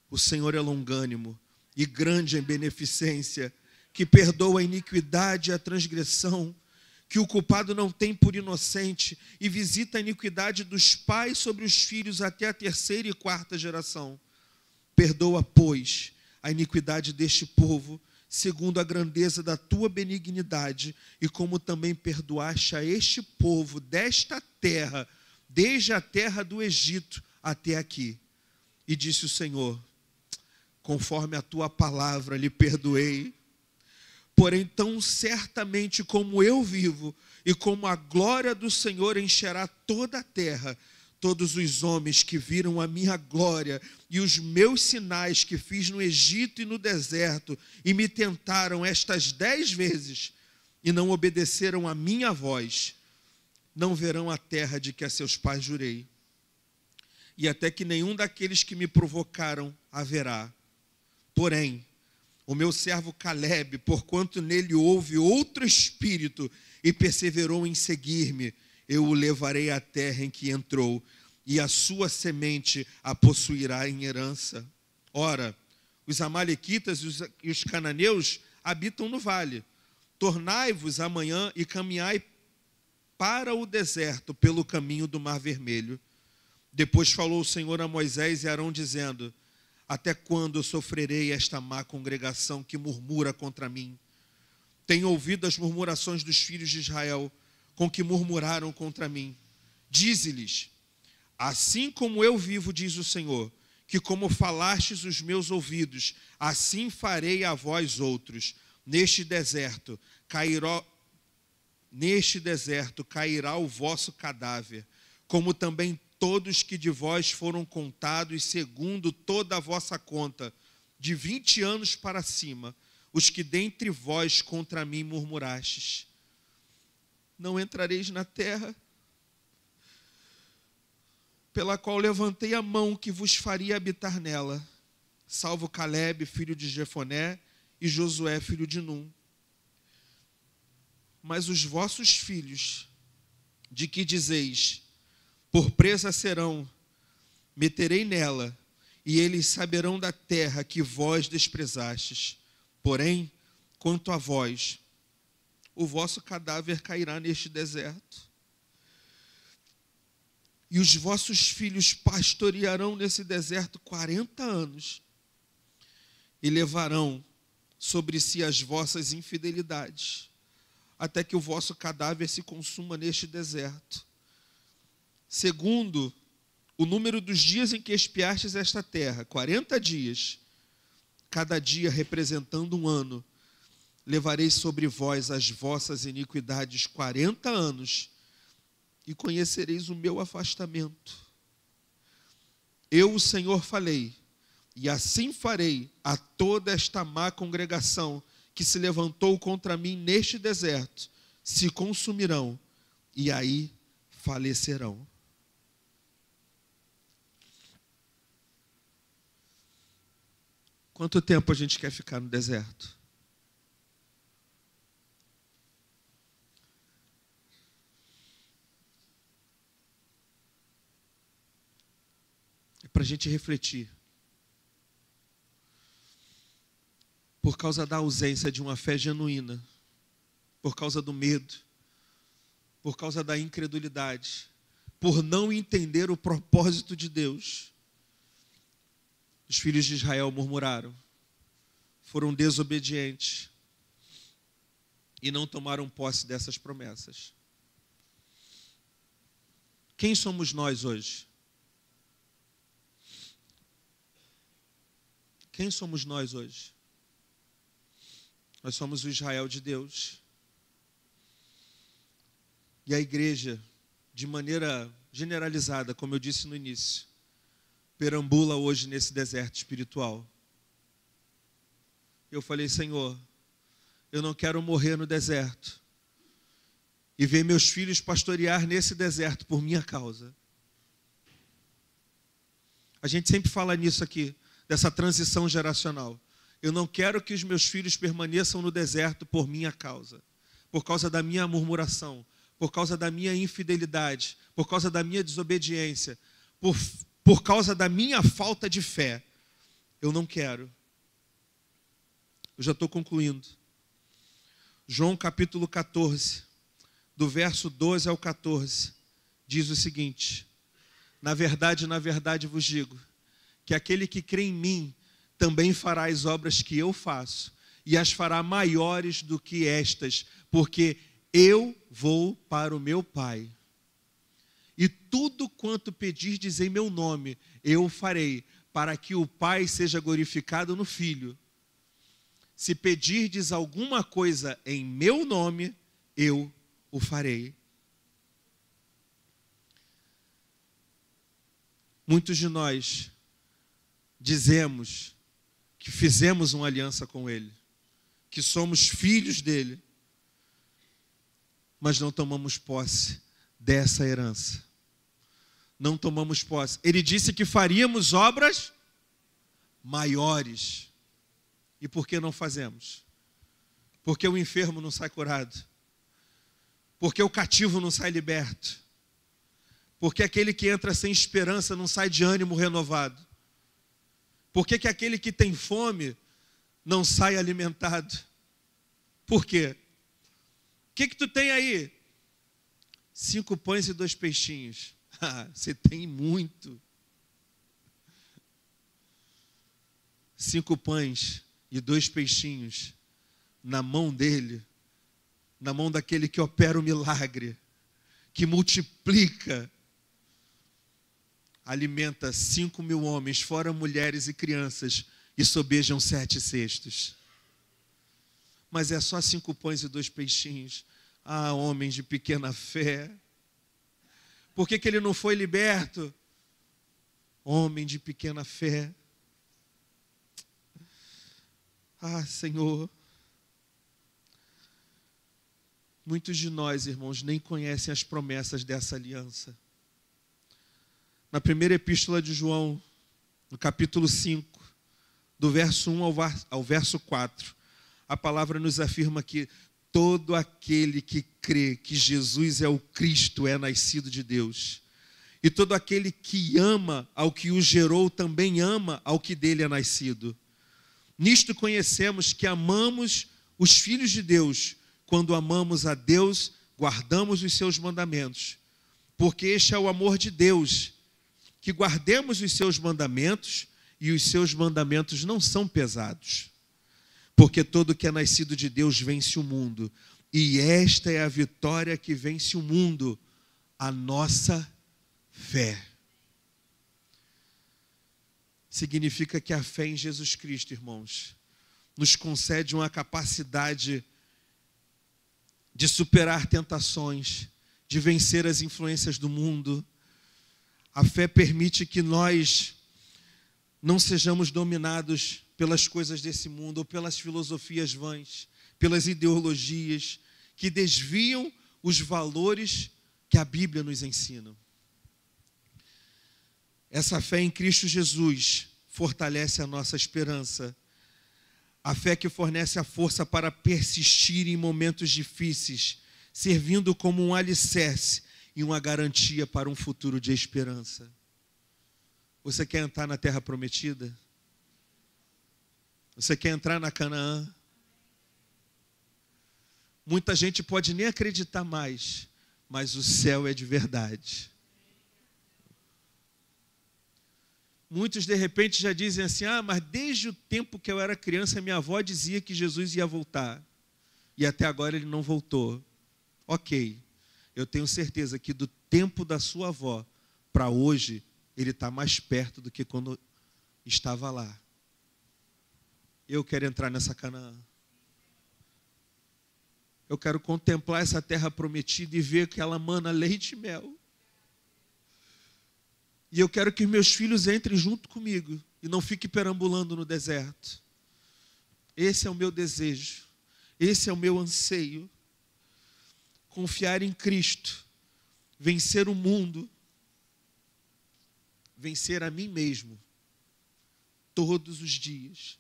o Senhor é longânimo e grande em beneficência, que perdoa a iniquidade e a transgressão, que o culpado não tem por inocente, e visita a iniquidade dos pais sobre os filhos até a terceira e quarta geração. Perdoa, pois, a iniquidade deste povo, segundo a grandeza da tua benignidade, e como também perdoaste a este povo desta terra, desde a terra do Egito até aqui. E disse o Senhor: conforme a tua palavra lhe perdoei. Porém, tão certamente como eu vivo, e como a glória do Senhor encherá toda a terra, todos os homens que viram a minha glória e os meus sinais que fiz no Egito e no deserto, e me tentaram estas 10 vezes, e não obedeceram a minha voz, não verão a terra de que a seus pais jurei. E até que nenhum daqueles que me provocaram haverá. Porém, o meu servo Calebe, porquanto nele houve outro espírito e perseverou em seguir-me, eu o levarei à terra em que entrou, e a sua semente a possuirá em herança. Ora, os amalequitas e os cananeus habitam no vale. Tornai-vos amanhã e caminhai para o deserto pelo caminho do Mar Vermelho. Depois falou o Senhor a Moisés e Arão, dizendo: até quando eu sofrerei esta má congregação que murmura contra mim? Tenho ouvido as murmurações dos filhos de Israel, com que murmuraram contra mim. Dize-lhes: assim como eu vivo, diz o Senhor, que como falastes os meus ouvidos, assim farei a vós outros. Neste deserto cairá o vosso cadáver, como também todos que de vós foram contados segundo toda a vossa conta, de 20 anos para cima, os que dentre vós contra mim murmurastes. Não entrareis na terra pela qual levantei a mão que vos faria habitar nela, salvo Calebe, filho de Jefoné, e Josué, filho de Num. Mas os vossos filhos, de que dizeis: por presa serão, meterei nela, e eles saberão da terra que vós desprezastes. Porém, quanto a vós, o vosso cadáver cairá neste deserto, e os vossos filhos pastorearão nesse deserto 40 anos, e levarão sobre si as vossas infidelidades, até que o vosso cadáver se consuma neste deserto. Segundo o número dos dias em que espiastes esta terra, 40 dias, cada dia representando um ano, levareis sobre vós as vossas iniquidades 40 anos, e conhecereis o meu afastamento. Eu, o Senhor, falei, e assim farei a toda esta má congregação que se levantou contra mim neste deserto, se consumirão, e aí falecerão. Quanto tempo a gente quer ficar no deserto? É para a gente refletir. Por causa da ausência de uma fé genuína, por causa do medo, por causa da incredulidade, por não entender o propósito de Deus, os filhos de Israel murmuraram, foram desobedientes e não tomaram posse dessas promessas. Quem somos nós hoje? Quem somos nós hoje? Nós somos o Israel de Deus. E a igreja, de maneira generalizada, como eu disse no início, perambula hoje nesse deserto espiritual. Eu falei: Senhor, eu não quero morrer no deserto e ver meus filhos pastorear nesse deserto por minha causa. A gente sempre fala nisso aqui, dessa transição geracional. Eu não quero que os meus filhos permaneçam no deserto por minha causa, por causa da minha murmuração, por causa da minha infidelidade, por causa da minha desobediência, por causa da minha falta de fé. Eu não quero. Eu já estou concluindo. João capítulo 14, do verso 12 ao 14, diz o seguinte: na verdade vos digo, que aquele que crê em mim, também fará as obras que eu faço, e as fará maiores do que estas, porque eu vou para o meu Pai. E tudo quanto pedirdes em meu nome, eu farei, para que o Pai seja glorificado no Filho. Se pedirdes alguma coisa em meu nome, eu o farei. Muitos de nós dizemos que fizemos uma aliança com Ele, que somos filhos dEle, mas não tomamos posse dessa herança. Não tomamos posse. Ele disse que faríamos obras maiores. E por que não fazemos? Porque o enfermo não sai curado. Porque o cativo não sai liberto. Por que aquele que entra sem esperança não sai de ânimo renovado? Por que aquele que tem fome não sai alimentado? Por quê? O que tu tem aí? 5 pães e 2 peixinhos. Você tem muito. 5 pães e 2 peixinhos na mão dele, na mão daquele que opera o milagre, que multiplica, alimenta 5.000 homens, fora mulheres e crianças, e sobejam 7 cestos. Mas é só 5 pães e 2 peixinhos. Homens de pequena fé. Por que ele não foi liberto? Homem de pequena fé. Senhor. Muitos de nós, irmãos, nem conhecem as promessas dessa aliança. Na primeira epístola de João, no capítulo 5, do verso 1 ao verso 4, a palavra nos afirma que todo aquele que crê que Jesus é o Cristo é nascido de Deus. E todo aquele que ama ao que o gerou também ama ao que dele é nascido. Nisto conhecemos que amamos os filhos de Deus, quando amamos a Deus, guardamos os seus mandamentos. Porque este é o amor de Deus, que guardemos os seus mandamentos, e os seus mandamentos não são pesados. Porque todo que é nascido de Deus vence o mundo. E esta é a vitória que vence o mundo, a nossa fé. Significa que a fé em Jesus Cristo, irmãos, nos concede uma capacidade de superar tentações, de vencer as influências do mundo. A fé permite que nós não sejamos dominados pelas coisas desse mundo, ou pelas filosofias vãs, pelas ideologias que desviam os valores que a Bíblia nos ensina. Essa fé em Cristo Jesus fortalece a nossa esperança. A fé que fornece a força para persistir em momentos difíceis, servindo como um alicerce e uma garantia para um futuro de esperança. Você quer entrar na terra prometida? Você quer entrar na Canaã? Muita gente pode nem acreditar mais, mas o céu é de verdade. Muitos de repente já dizem assim, mas desde o tempo que eu era criança, minha avó dizia que Jesus ia voltar. E até agora ele não voltou. Ok, eu tenho certeza que do tempo da sua avó para hoje, ele está mais perto do que quando estava lá. Eu quero entrar nessa Canaã. Eu quero contemplar essa terra prometida e ver que ela mana leite e mel. E eu quero que meus filhos entrem junto comigo e não fiquem perambulando no deserto. Esse é o meu desejo. Esse é o meu anseio. Confiar em Cristo. Vencer o mundo. Vencer a mim mesmo. Todos os dias.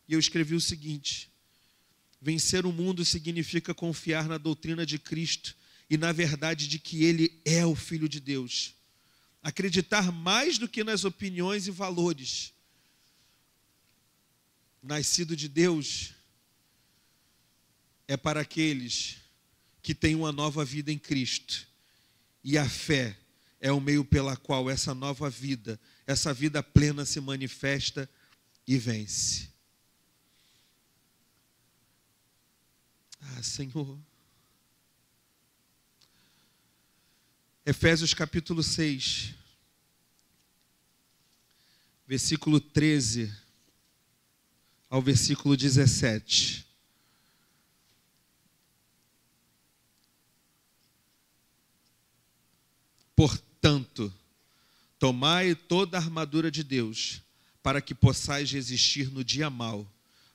E eu escrevi o seguinte: vencer o mundo significa confiar na doutrina de Cristo e na verdade de que Ele é o Filho de Deus. Acreditar mais do que nas opiniões e valores. Nascido de Deus é para aqueles que têm uma nova vida em Cristo. E a fé é o meio pela qual essa nova vida, essa vida plena se manifesta e vence. Senhor. Efésios capítulo 6, versículo 13 ao versículo 17. Portanto, tomai toda a armadura de Deus, para que possais resistir no dia mau,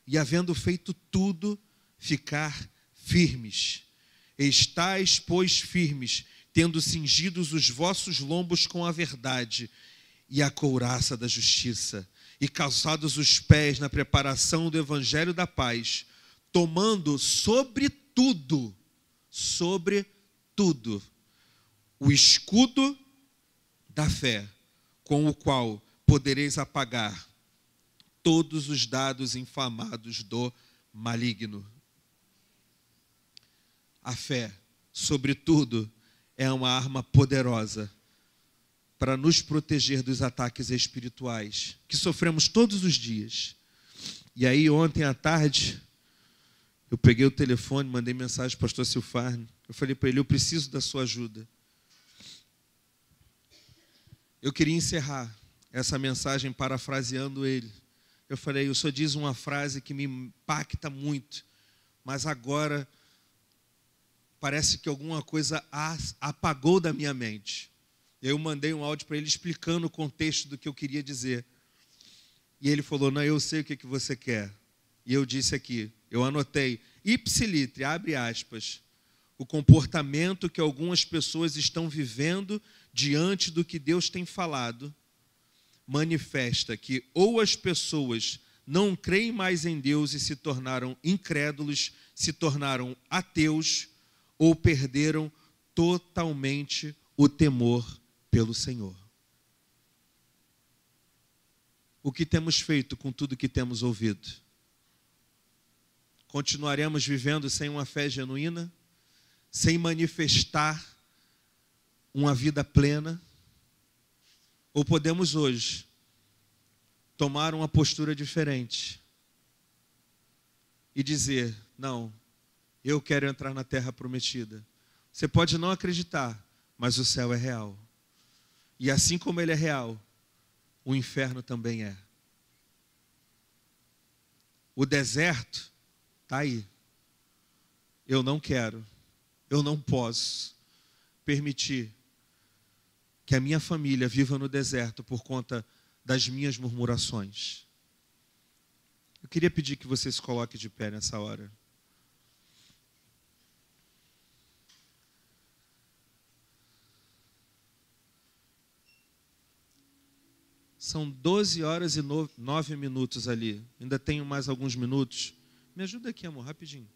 e havendo feito tudo, ficar firmes. Estais, pois, firmes, tendo cingidos os vossos lombos com a verdade, e a couraça da justiça, e calçados os pés na preparação do evangelho da paz, tomando sobretudo, o escudo da fé, com o qual podereis apagar todos os dados inflamados do maligno. A fé, sobretudo, é uma arma poderosa para nos proteger dos ataques espirituais que sofremos todos os dias. E aí, ontem à tarde, eu peguei o telefone, mandei mensagem para o pastor Silfarne. Eu falei para ele, eu preciso da sua ajuda. Eu queria encerrar essa mensagem parafraseando ele. Eu falei, o senhor diz uma frase que me impacta muito, mas agora parece que alguma coisa apagou da minha mente. Eu mandei um áudio para ele explicando o contexto do que eu queria dizer. E ele falou, não, eu sei o que você quer. E eu disse aqui, eu anotei, ipsilitre, abre aspas, o comportamento que algumas pessoas estão vivendo diante do que Deus tem falado, manifesta que ou as pessoas não creem mais em Deus e se tornaram incrédulos, se tornaram ateus, ou perderam totalmente o temor pelo Senhor. O que temos feito com tudo que temos ouvido? Continuaremos vivendo sem uma fé genuína? Sem manifestar uma vida plena? Ou podemos hoje tomar uma postura diferente e dizer, não, eu quero entrar na terra prometida. Você pode não acreditar, mas o céu é real. E assim como ele é real, o inferno também é. O deserto está aí. Eu não quero, eu não posso permitir que a minha família viva no deserto por conta das minhas murmurações. Eu queria pedir que você se coloque de pé nessa hora. São 12 horas e 9 minutos ali. Ainda tenho mais alguns minutos. Me ajuda aqui, amor, rapidinho.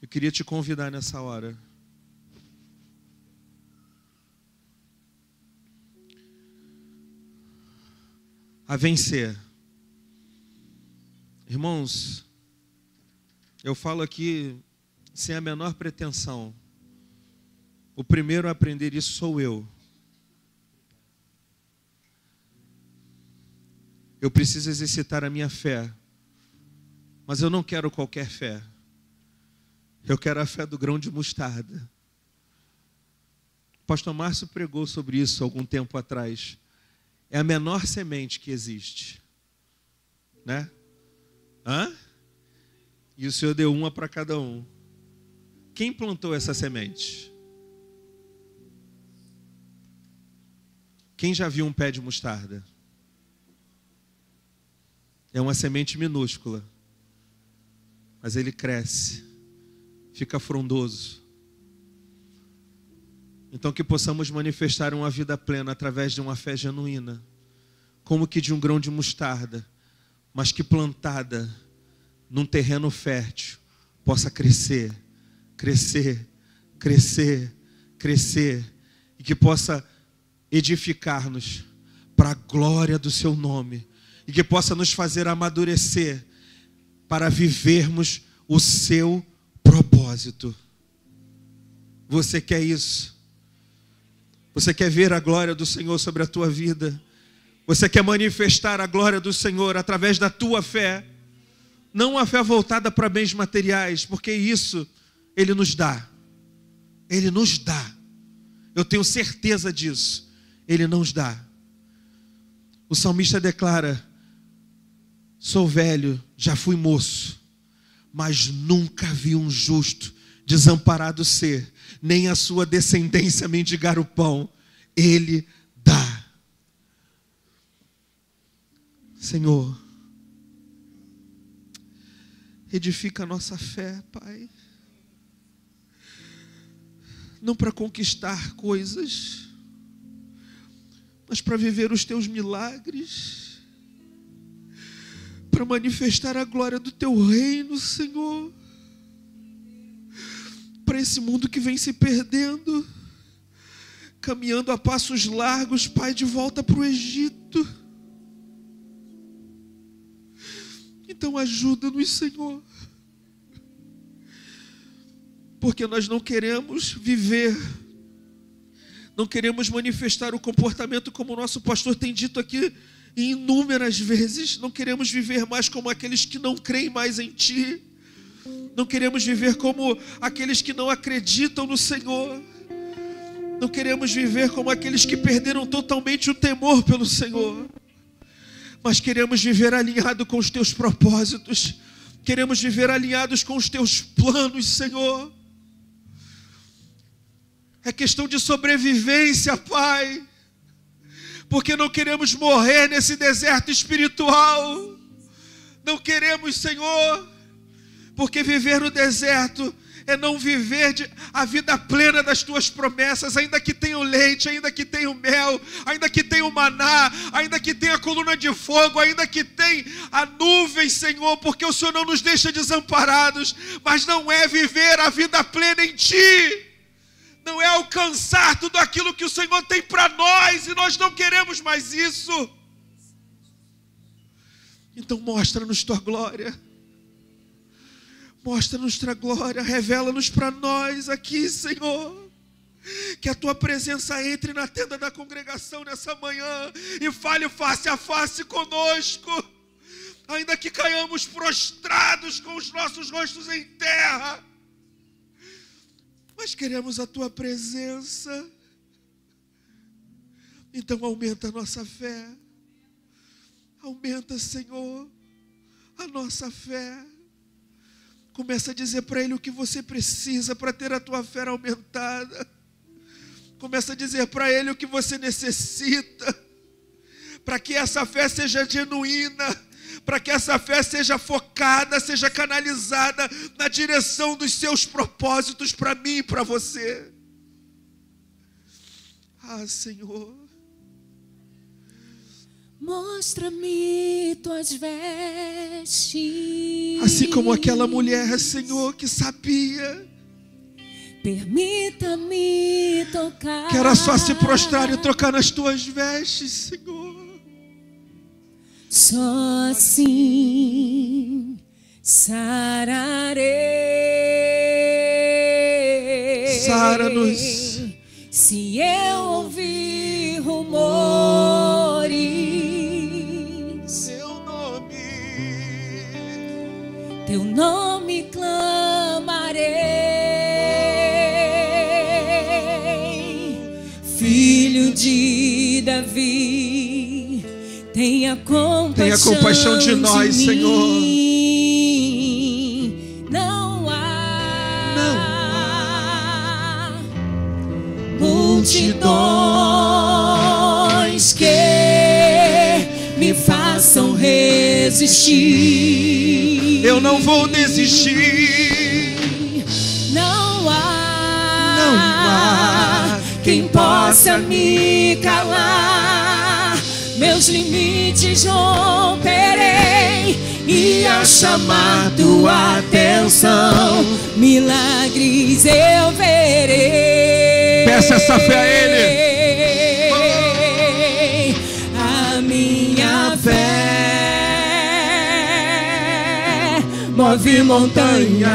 Eu queria te convidar nessa hora a vencer. Irmãos, eu falo aqui sem a menor pretensão. O primeiro a aprender isso sou eu. Eu preciso exercitar a minha fé. Mas eu não quero qualquer fé. Eu quero a fé do grão de mostarda. O pastor Márcio pregou sobre isso algum tempo atrás. É a menor semente que existe. Né? Hã? E o Senhor deu uma para cada um. Quem plantou essa semente? Quem já viu um pé de mostarda? É uma semente minúscula, mas ele cresce, fica frondoso. Então que possamos manifestar uma vida plena através de uma fé genuína, como que de um grão de mostarda, mas que plantada num terreno fértil, possa crescer, crescer, crescer, crescer, e que possa edificar-nos para a glória do seu nome, e que possa nos fazer amadurecer para vivermos o seu propósito. Você quer isso? Você quer ver a glória do Senhor sobre a tua vida? Você quer manifestar a glória do Senhor através da tua fé? Não uma fé voltada para bens materiais, porque isso Ele nos dá. Ele nos dá. Eu tenho certeza disso. Ele nos dá. O salmista declara: sou velho, já fui moço, mas nunca vi um justo desamparado ser, nem a sua descendência mendigar o pão. Ele dá. Senhor, edifica a nossa fé, Pai. Não para conquistar coisas, mas para viver os teus milagres, para manifestar a glória do teu reino, Senhor, para esse mundo que vem se perdendo, caminhando a passos largos, Pai, de volta para o Egito. Então ajuda-nos, Senhor, porque nós não queremos viver, não queremos manifestar o comportamento como o nosso pastor tem dito aqui inúmeras vezes. Não queremos viver mais como aqueles que não creem mais em Ti, não queremos viver como aqueles que não acreditam no Senhor, não queremos viver como aqueles que perderam totalmente o temor pelo Senhor, mas queremos viver alinhado com os Teus propósitos, queremos viver alinhados com os Teus planos, Senhor. É questão de sobrevivência, Pai, porque não queremos morrer nesse deserto espiritual. Não queremos, Senhor, porque viver no deserto é não viver a vida plena das Tuas promessas, ainda que tenha o leite, ainda que tenha o mel, ainda que tenha o maná, ainda que tenha a coluna de fogo, ainda que tenha a nuvem, Senhor, porque o Senhor não nos deixa desamparados, mas não é viver a vida plena em Ti. Não é alcançar tudo aquilo que o Senhor tem para nós, e nós não queremos mais isso. Então mostra-nos Tua glória, mostra-nos Tua glória, revela-nos para nós aqui, Senhor. Que a Tua presença entre na tenda da congregação nessa manhã e fale face a face conosco, ainda que caiamos prostrados com os nossos rostos em terra, mas queremos a Tua presença. Então aumenta a nossa fé. Aumenta, Senhor, a nossa fé. Começa a dizer para Ele o que você precisa para ter a tua fé aumentada. Começa a dizer para Ele o que você necessita, para que essa fé seja genuína, para que essa fé seja focada, seja canalizada na direção dos Seus propósitos para mim e para você. Ah, Senhor, mostra-me Tuas vestes. Assim como aquela mulher, Senhor, que sabia permita-me tocar, que era só se prostrar e tocar nas Tuas vestes, Senhor. Só assim sararei. Sara-nos. Se eu ouvir rumores, Teu nome clamarei. Filho de Davi, tenha compaixão de nós, mim. Senhor. Não há multidões que me façam resistir. Eu não vou desistir. Não há quem possa me calar. Meus limites romperei e ao chamar Tua atenção, milagres eu verei. Peça essa fé a Ele. A minha fé move montanhas.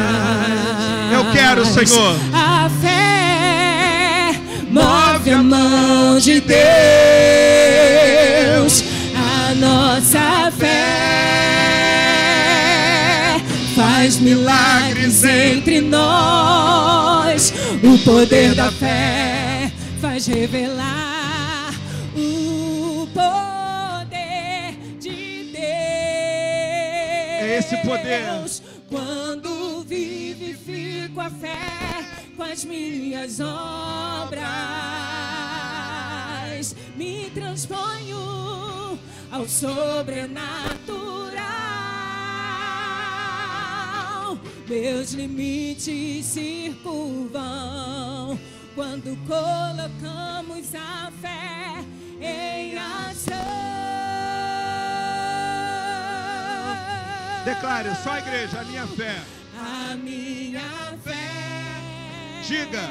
Eu quero, Senhor. A fé move a mão de Deus. A nossa fé faz milagres entre nós. O poder da fé faz revelar o poder de Deus. É esse poder. Quando vivifico a fé com as minhas obras, me transponho ao sobrenatural. Meus limites se curvam quando colocamos a fé em ação. Declare, só a igreja, a minha fé. A minha fé. Diga.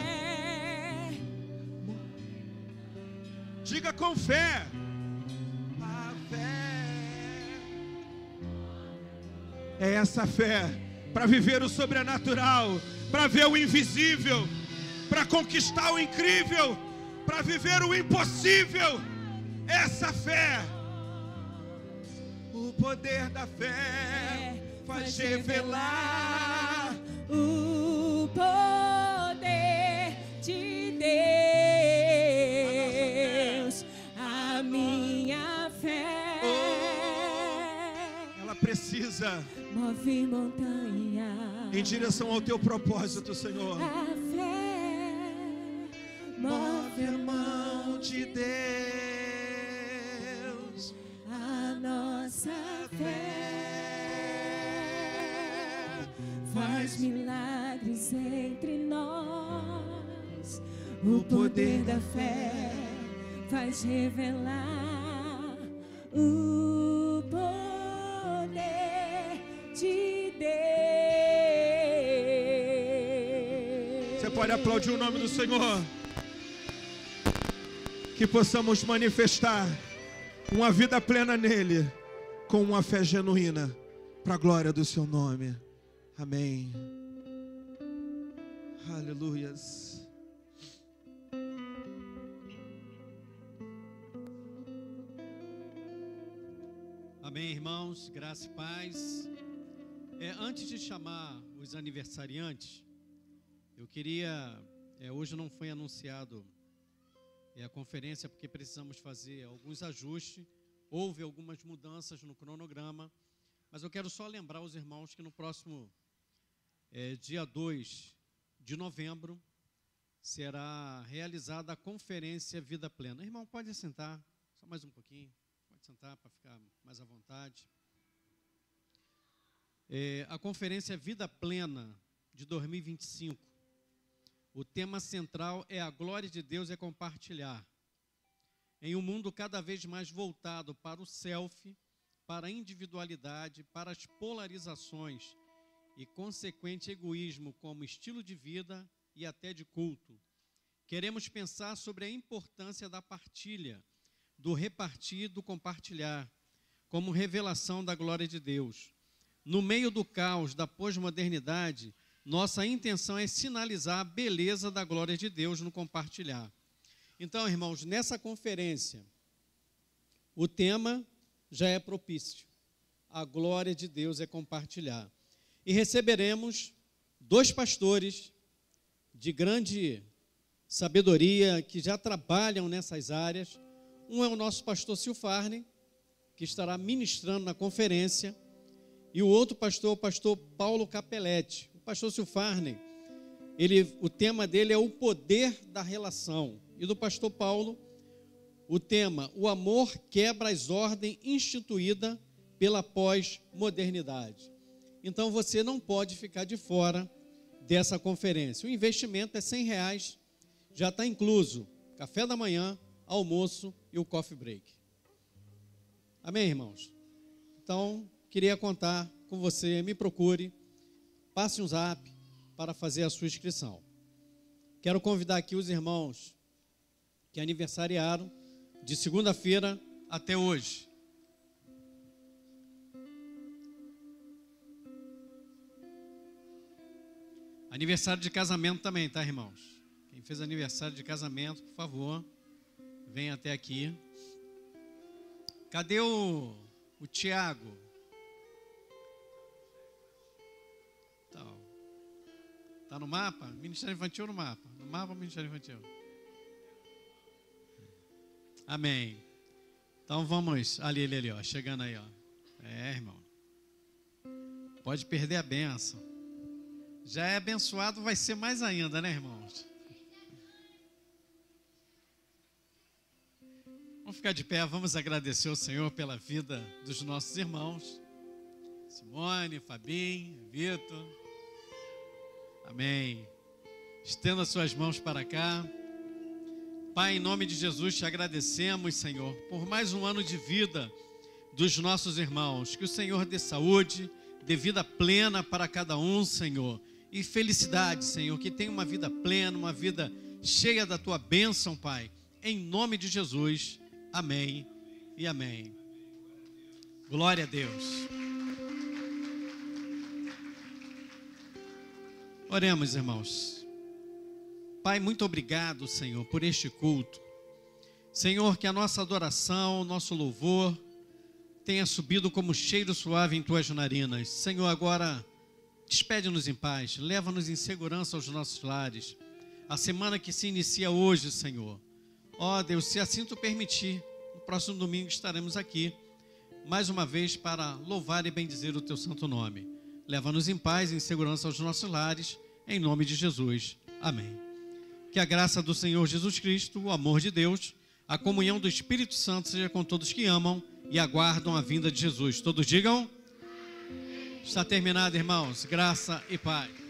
Diga com fé. A fé. É essa fé para viver o sobrenatural, para ver o invisível, para conquistar o incrível, para viver o impossível. Essa fé. O poder da fé faz revelar o poder de Deus. A minha fé. Ela precisa move montanha em direção ao teu propósito, Senhor. A fé move a mão de Deus. A nossa fé faz milagres entre nós. O poder da fé faz revelar o poder de Deus. Você pode aplaudir o nome do Senhor. Que possamos manifestar uma vida plena nele, com uma fé genuína, para a glória do seu nome. Amém. Aleluias. Amém, irmãos, graça e paz. Antes de chamar os aniversariantes, eu queria, hoje não foi anunciado a conferência, porque precisamos fazer alguns ajustes, houve algumas mudanças no cronograma, mas eu quero só lembrar os irmãos que no próximo dia 2 de novembro será realizada a conferência Vida Plena. Irmão, pode sentar, só mais um pouquinho, pode sentar para ficar mais à vontade. A conferência Vida Plena de 2025, o tema central é a glória de Deus é compartilhar. Em um mundo cada vez mais voltado para o selfie, para a individualidade, para as polarizações e consequente egoísmo como estilo de vida e até de culto, queremos pensar sobre a importância da partilha, do repartir, do compartilhar, como revelação da glória de Deus. No meio do caos da pós-modernidade, nossa intenção é sinalizar a beleza da glória de Deus no compartilhar. Então, irmãos, nessa conferência, o tema já é propício. A glória de Deus é compartilhar. E receberemos 2 pastores de grande sabedoria que já trabalham nessas áreas. Um é o nosso pastor Silfarne, que estará ministrando na conferência, e o outro pastor, o pastor Paulo Capelletti. O pastor Silfarne, o tema dele é o poder da relação. E do pastor Paulo, o tema, o amor quebra as ordens instituídas pela pós-modernidade. Então você não pode ficar de fora dessa conferência. O investimento é R$100, já está incluso café da manhã, almoço e o coffee break. Amém, irmãos? Então, queria contar com você, me procure, passe um zap para fazer a sua inscrição. Quero convidar aqui os irmãos que aniversariaram de segunda-feira até hoje. Aniversário de casamento também, tá, irmãos? Quem fez aniversário de casamento, por favor, venha até aqui. Cadê o Tiago? Então, tá no mapa? Ministério Infantil no mapa? No mapa, Ministério Infantil. Amém. Então vamos, ali, ó, chegando aí, ó. Irmão. Pode perder a bênção. Já é abençoado, vai ser mais ainda, né, irmãos? Vamos ficar de pé, vamos agradecer ao Senhor pela vida dos nossos irmãos. Simone, Fabinho, Vitor. Amém. Estenda suas mãos para cá. Pai, em nome de Jesus, te agradecemos, Senhor, por mais um ano de vida dos nossos irmãos. Que o Senhor dê saúde, dê vida plena para cada um, Senhor. E felicidade, Senhor, que tenha uma vida plena, uma vida cheia da Tua bênção, Pai. Em nome de Jesus, amém e amém. Glória a Deus. Oremos, irmãos. Pai, muito obrigado, Senhor, por este culto. Senhor, que a nossa adoração, nosso louvor tenha subido como cheiro suave em Tuas narinas. Senhor, agora despede-nos em paz, leva-nos em segurança aos nossos lares. A semana que se inicia hoje, Senhor. Ó Deus, se assim Tu permitir, no próximo domingo estaremos aqui, mais uma vez para louvar e bendizer o Teu santo nome. Leva-nos em paz e em segurança aos nossos lares, em nome de Jesus. Amém. Que a graça do Senhor Jesus Cristo, o amor de Deus, a comunhão do Espírito Santo seja com todos que amam e aguardam a vinda de Jesus. Todos digam? Está terminado, irmãos. Graça e paz.